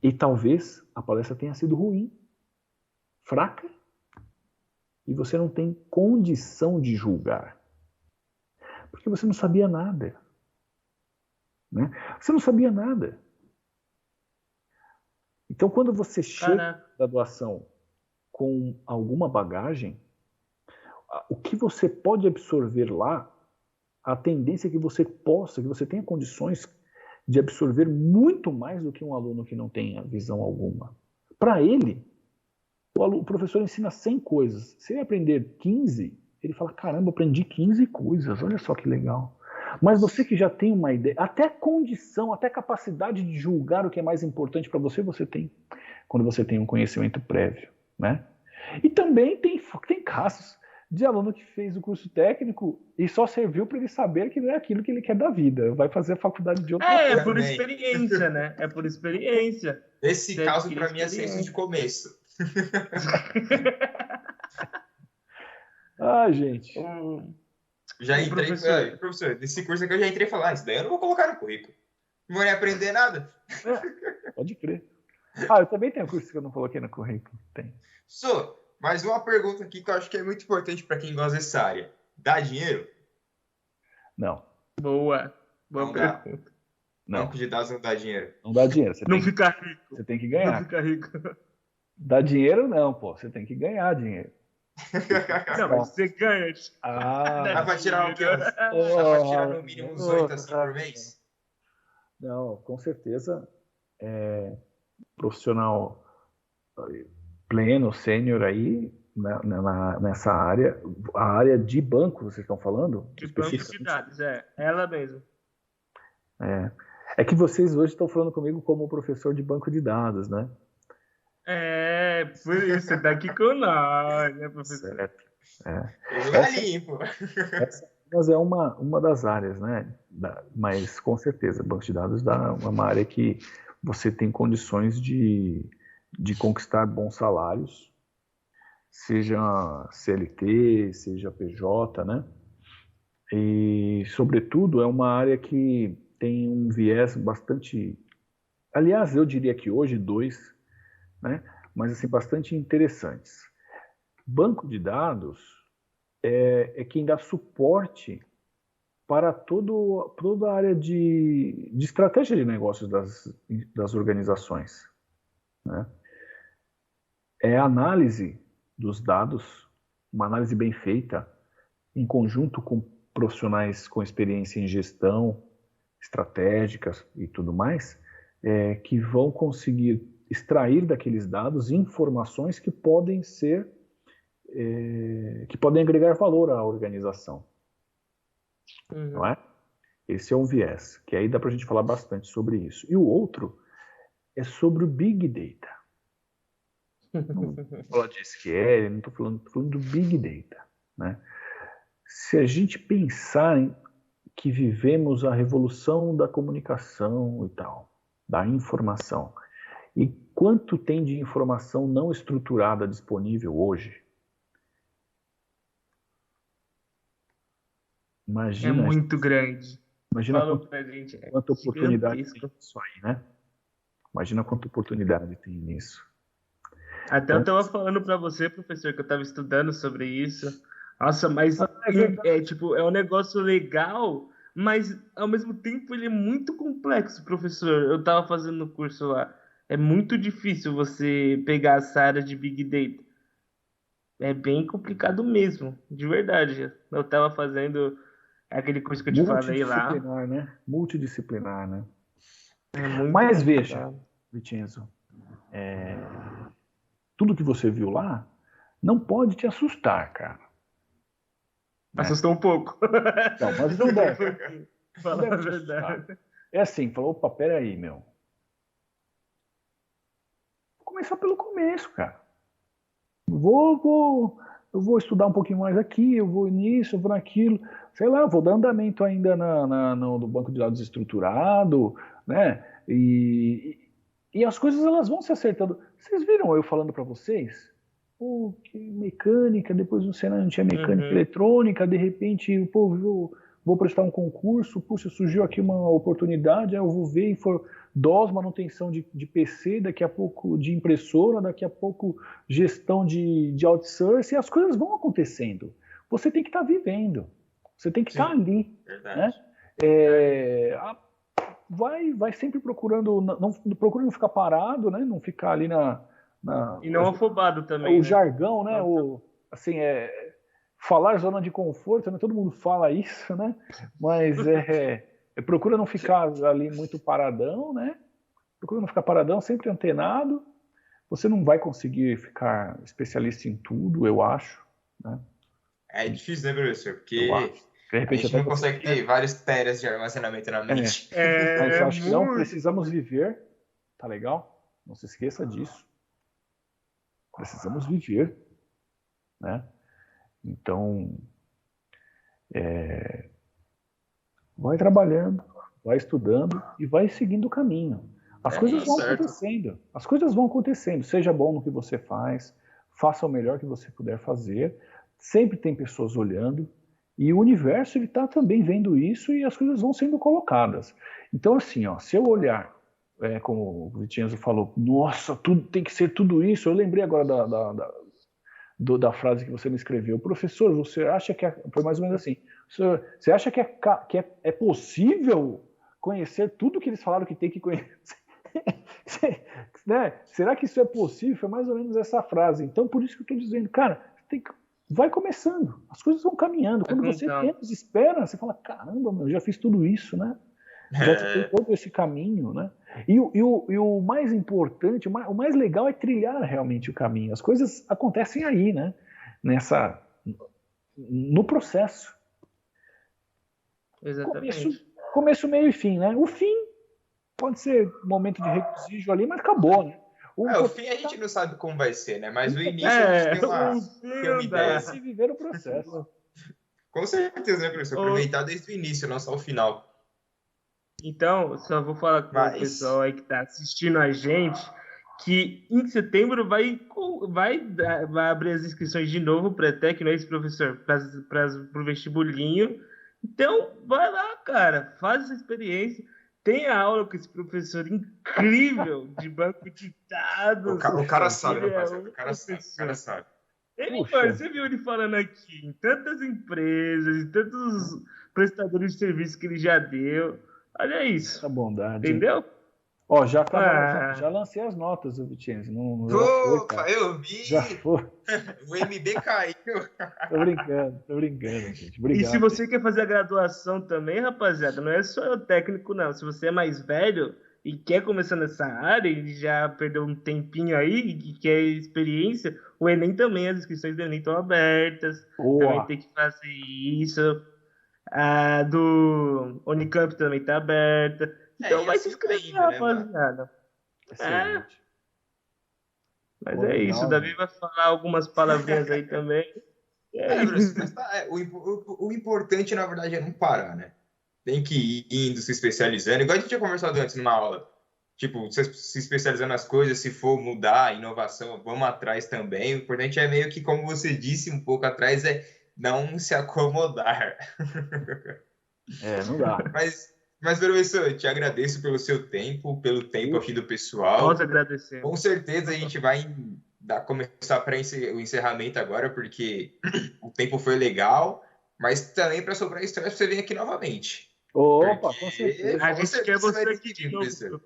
E talvez a palestra tenha sido ruim, fraca, e você não tem condição de julgar. Porque você não sabia nada. Né? Você não sabia nada. Então, quando você chega na graduação com alguma bagagem, o que você pode absorver lá, a tendência é que você tenha condições de absorver muito mais do que um aluno que não tenha visão alguma. Para ele, o professor ensina 100 coisas. Se ele aprender 15, ele fala, caramba, aprendi 15 coisas, olha só que legal. Mas você que já tem uma ideia, até condição, até capacidade de julgar o que é mais importante para você, você tem, quando você tem um conhecimento prévio, né? E também tem casos de aluno que fez o curso técnico e só serviu para ele saber que não é aquilo que ele quer da vida. Vai fazer a faculdade de outra coisa. É por experiência, né? É por experiência. Esse caso, para mim, é senso de começo. Gente. Já entrei, professor, desse curso aqui eu já entrei e falei, isso daí eu não vou colocar no currículo. Não vou nem aprender nada. Pode crer. Eu também tenho curso que eu não coloquei no currículo. Tem. Mais uma pergunta aqui que eu acho que é muito importante para quem gosta dessa área. Dá dinheiro? Não. Boa pergunta. Não. Banco de dados não dá dinheiro. Não dá dinheiro. Não fica rico. Você tem que ganhar. Não fica rico. Dá dinheiro não, pô. Você tem que ganhar dinheiro. Não, mas você ganha. Vai tirar o quê? Vai tirar no mínimo uns 8 assim por mês? Não, com certeza. Profissional pleno, sênior aí, nessa área. A área de banco, vocês estão falando? De banco de dados, ela mesmo. É que vocês hoje estão falando comigo como professor de banco de dados, né? Por isso, você tá aqui com nós, né, professor? Certo. Essa é uma das áreas, né? Mas, com certeza, banco de dados é uma área que você tem condições de conquistar bons salários, seja CLT, seja PJ, né? E, sobretudo, é uma área que tem um viés bastante... Aliás, eu diria que hoje, 2... né? Mas assim, bastante interessantes. Banco de dados é quem dá suporte para toda a área de estratégia de negócios das organizações, né? É a análise dos dados, uma análise bem feita, em conjunto com profissionais com experiência em gestão, estratégicas e tudo mais, que vão conseguir extrair daqueles dados informações que podem agregar valor à organização. Não é? Esse é um viés, que aí dá para a gente falar bastante sobre isso. E o outro é sobre o Big Data. Não vou falar de SQL, não estou falando do Big Data, né? Se a gente pensar em que vivemos a revolução da comunicação e tal, da informação, e quanto tem de informação não estruturada disponível hoje, imagina, é muito grande. Imagina quanta oportunidade tem nisso aí, né? Imagina quanta oportunidade tem nisso. Até eu estava falando para você, professor, que eu estava estudando sobre isso. Nossa, mas é um negócio legal, mas ao mesmo tempo ele é muito complexo, professor. Eu estava fazendo o curso lá. É muito difícil você pegar essa área de Big Data. É bem complicado mesmo, de verdade. Eu estava fazendo aquele curso que eu te falei lá. Multidisciplinar, né? Multidisciplinar, né? É muito Mas veja, Vicenzo, tudo que você viu lá não pode te assustar, cara. Assustou um pouco. Não, mas não deve. Fala a verdade. É assim, falou, opa, peraí, meu. Vou começar pelo começo, cara. Eu vou estudar um pouquinho mais aqui, eu vou nisso, eu vou naquilo. Sei lá, vou dar andamento ainda no banco de dados estruturado, né? E as coisas elas vão se acertando. Vocês viram eu falando para vocês? Que mecânica, depois no cenário não tinha mecânica eletrônica, de repente o povo vou prestar um concurso, puxa, surgiu aqui uma oportunidade, aí eu vou ver e for DOS, manutenção de PC, daqui a pouco de impressora, daqui a pouco gestão de outsourcing, e as coisas vão acontecendo. Você tem que estar vivendo, você tem que estar ali. Né? Vai sempre procurando, procura não ficar parado, né? Não ficar ali e não afobado também. O jargão, né? Assim, falar zona de conforto, né? Todo mundo fala isso, né? Mas procura não ficar ali muito paradão, né? Procura não ficar paradão, sempre antenado. Você não vai conseguir ficar especialista em tudo, eu acho. Né? É difícil, né, professor? Porque de repente, a gente não consegue ter vários teras de armazenamento na mente. Mas eu acho que não precisamos viver, tá legal? Não se esqueça disso. Precisamos viver, né? Então, vai trabalhando, vai estudando e vai seguindo o caminho. As coisas vão acontecendo. As coisas vão acontecendo. Seja bom no que você faz, faça o melhor que você puder fazer. Sempre tem pessoas olhando e o universo ele está também vendo isso e as coisas vão sendo colocadas. Então, assim, se eu olhar, como o Vicenzo falou, nossa, tudo tem que ser tudo isso. Eu lembrei agora da frase que você me escreveu. Professor, você acha que foi mais ou menos assim. Você acha que é possível conhecer tudo que eles falaram que tem que conhecer? Né? Será que isso é possível? Foi mais ou menos essa frase. Então, por isso que eu estou dizendo, cara, vai começando. As coisas vão caminhando. Quando você menos espera, você fala, caramba, eu já fiz tudo isso, né? Já fiz todo esse caminho, né? E o mais importante, o mais legal é trilhar realmente o caminho. As coisas acontecem aí, né? No processo. Exatamente. Começo, meio e fim, né? O fim pode ser um momento de regozijo ali, mas acabou, né? O fim a gente não sabe como vai ser, né? Mas o início a gente tem uma ideia. Se viver o processo. Com certeza, né, professor? Aproveitar desde o início, não só o final. Então, só vou falar com o pessoal aí que está assistindo a gente que em setembro vai abrir as inscrições de novo para a ETEC, não é isso, professor? Para o vestibulinho. Então, vai lá, cara, faz essa experiência. Tem a aula com esse professor incrível de banco de dados. O cara sabe, rapaz. O cara sabe. Puxa. Você viu ele falando aqui em tantas empresas, em tantos prestadores de serviço que ele já deu. Olha isso. Essa bondade. Entendeu? Ó, já lancei as notas, o Vicenzi. Opa, eu vi! Já foi. O MB caiu. Tô brincando, gente. Obrigado. E se você quer fazer a graduação também, rapaziada, não é só o técnico, não. Se você é mais velho e quer começar nessa área e já perdeu um tempinho aí e quer experiência, o Enem também, as inscrições do Enem estão abertas. Boa. Também tem que fazer isso. A do Unicamp também tá aberta. Então vai se inscrever, rapaziada. Excelente. Mas é isso, o Davi vai falar algumas palavrinhas aí também. Bruce, mas o importante, na verdade, é não parar, né? Tem que ir indo, se especializando. Igual a gente tinha conversado antes numa aula. Tipo, você se especializando nas coisas, se for mudar, inovação, vamos atrás também. O importante é meio que, como você disse um pouco atrás, é não se acomodar. Não dá. Mas, professor, eu te agradeço pelo seu tempo, pelo tempo aqui do pessoal. Nós agradecemos. Com certeza a gente vai começar para o encerramento agora, porque o tempo foi legal, mas também para sobrar história você vem aqui novamente. Opa, com certeza. A gente quer você aqui de novo, professor.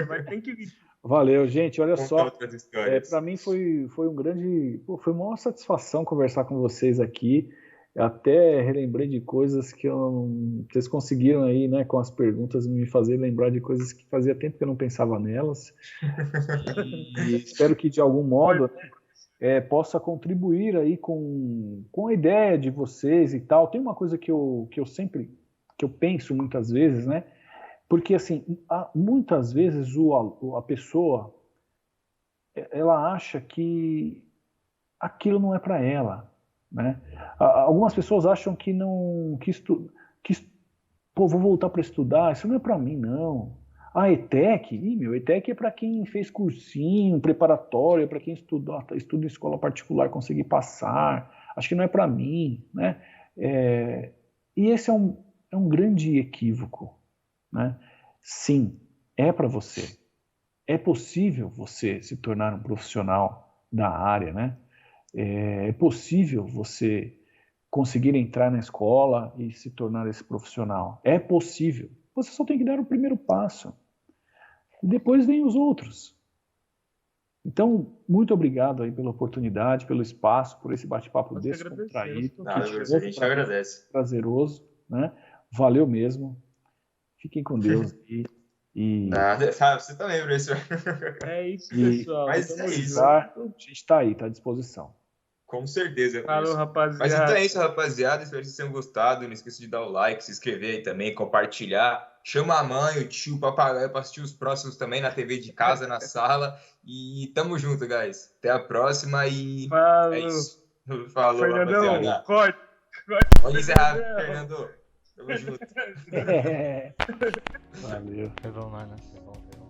Vai ter que vir. Valeu, gente. Olha só, para mim foi um grande... foi uma satisfação conversar com vocês aqui. Até relembrei de coisas que vocês conseguiram aí, né, com as perguntas, me fazer lembrar de coisas que fazia tempo que eu não pensava nelas. E espero que, de algum modo, possa contribuir aí com a ideia de vocês e tal. Tem uma coisa que eu penso muitas vezes, né? Porque, assim, muitas vezes a pessoa, ela acha que aquilo não é para ela, né? Algumas pessoas acham que pô, vou voltar para estudar, isso não é para mim, não. A ETEC, ETEC é para quem fez cursinho, preparatório, é para quem estuda em escola particular, conseguir passar, acho que não é para mim, né? E esse é um grande equívoco, né? Sim, é para você. É possível você se tornar um profissional da área, né? É possível você conseguir entrar na escola e se tornar esse profissional. É possível. Você só tem que dar o primeiro passo. E depois vem os outros. Então, muito obrigado aí pela oportunidade, pelo espaço, por esse bate-papo descontraído. A gente agradece. Prazeroso, né? Valeu mesmo. Fiquem com Deus e... você também, professor. É isso, pessoal. Mas é isso. A gente está aí, está à disposição. Com certeza. Falou, rapaziada. Mas então é isso, rapaziada. Espero que vocês tenham gostado. Não esqueça de dar o like, se inscrever aí também, compartilhar. Chama a mãe, o tio, o papagaio para assistir os próximos também na TV de casa, na sala. E tamo junto, guys. Até a próxima e Falou. é isso. Falou, Fernandão, rapaziada. corte. Pode encerrar, Fernando. Tamo junto. Valeu. Foi bom, mano. Foi bom.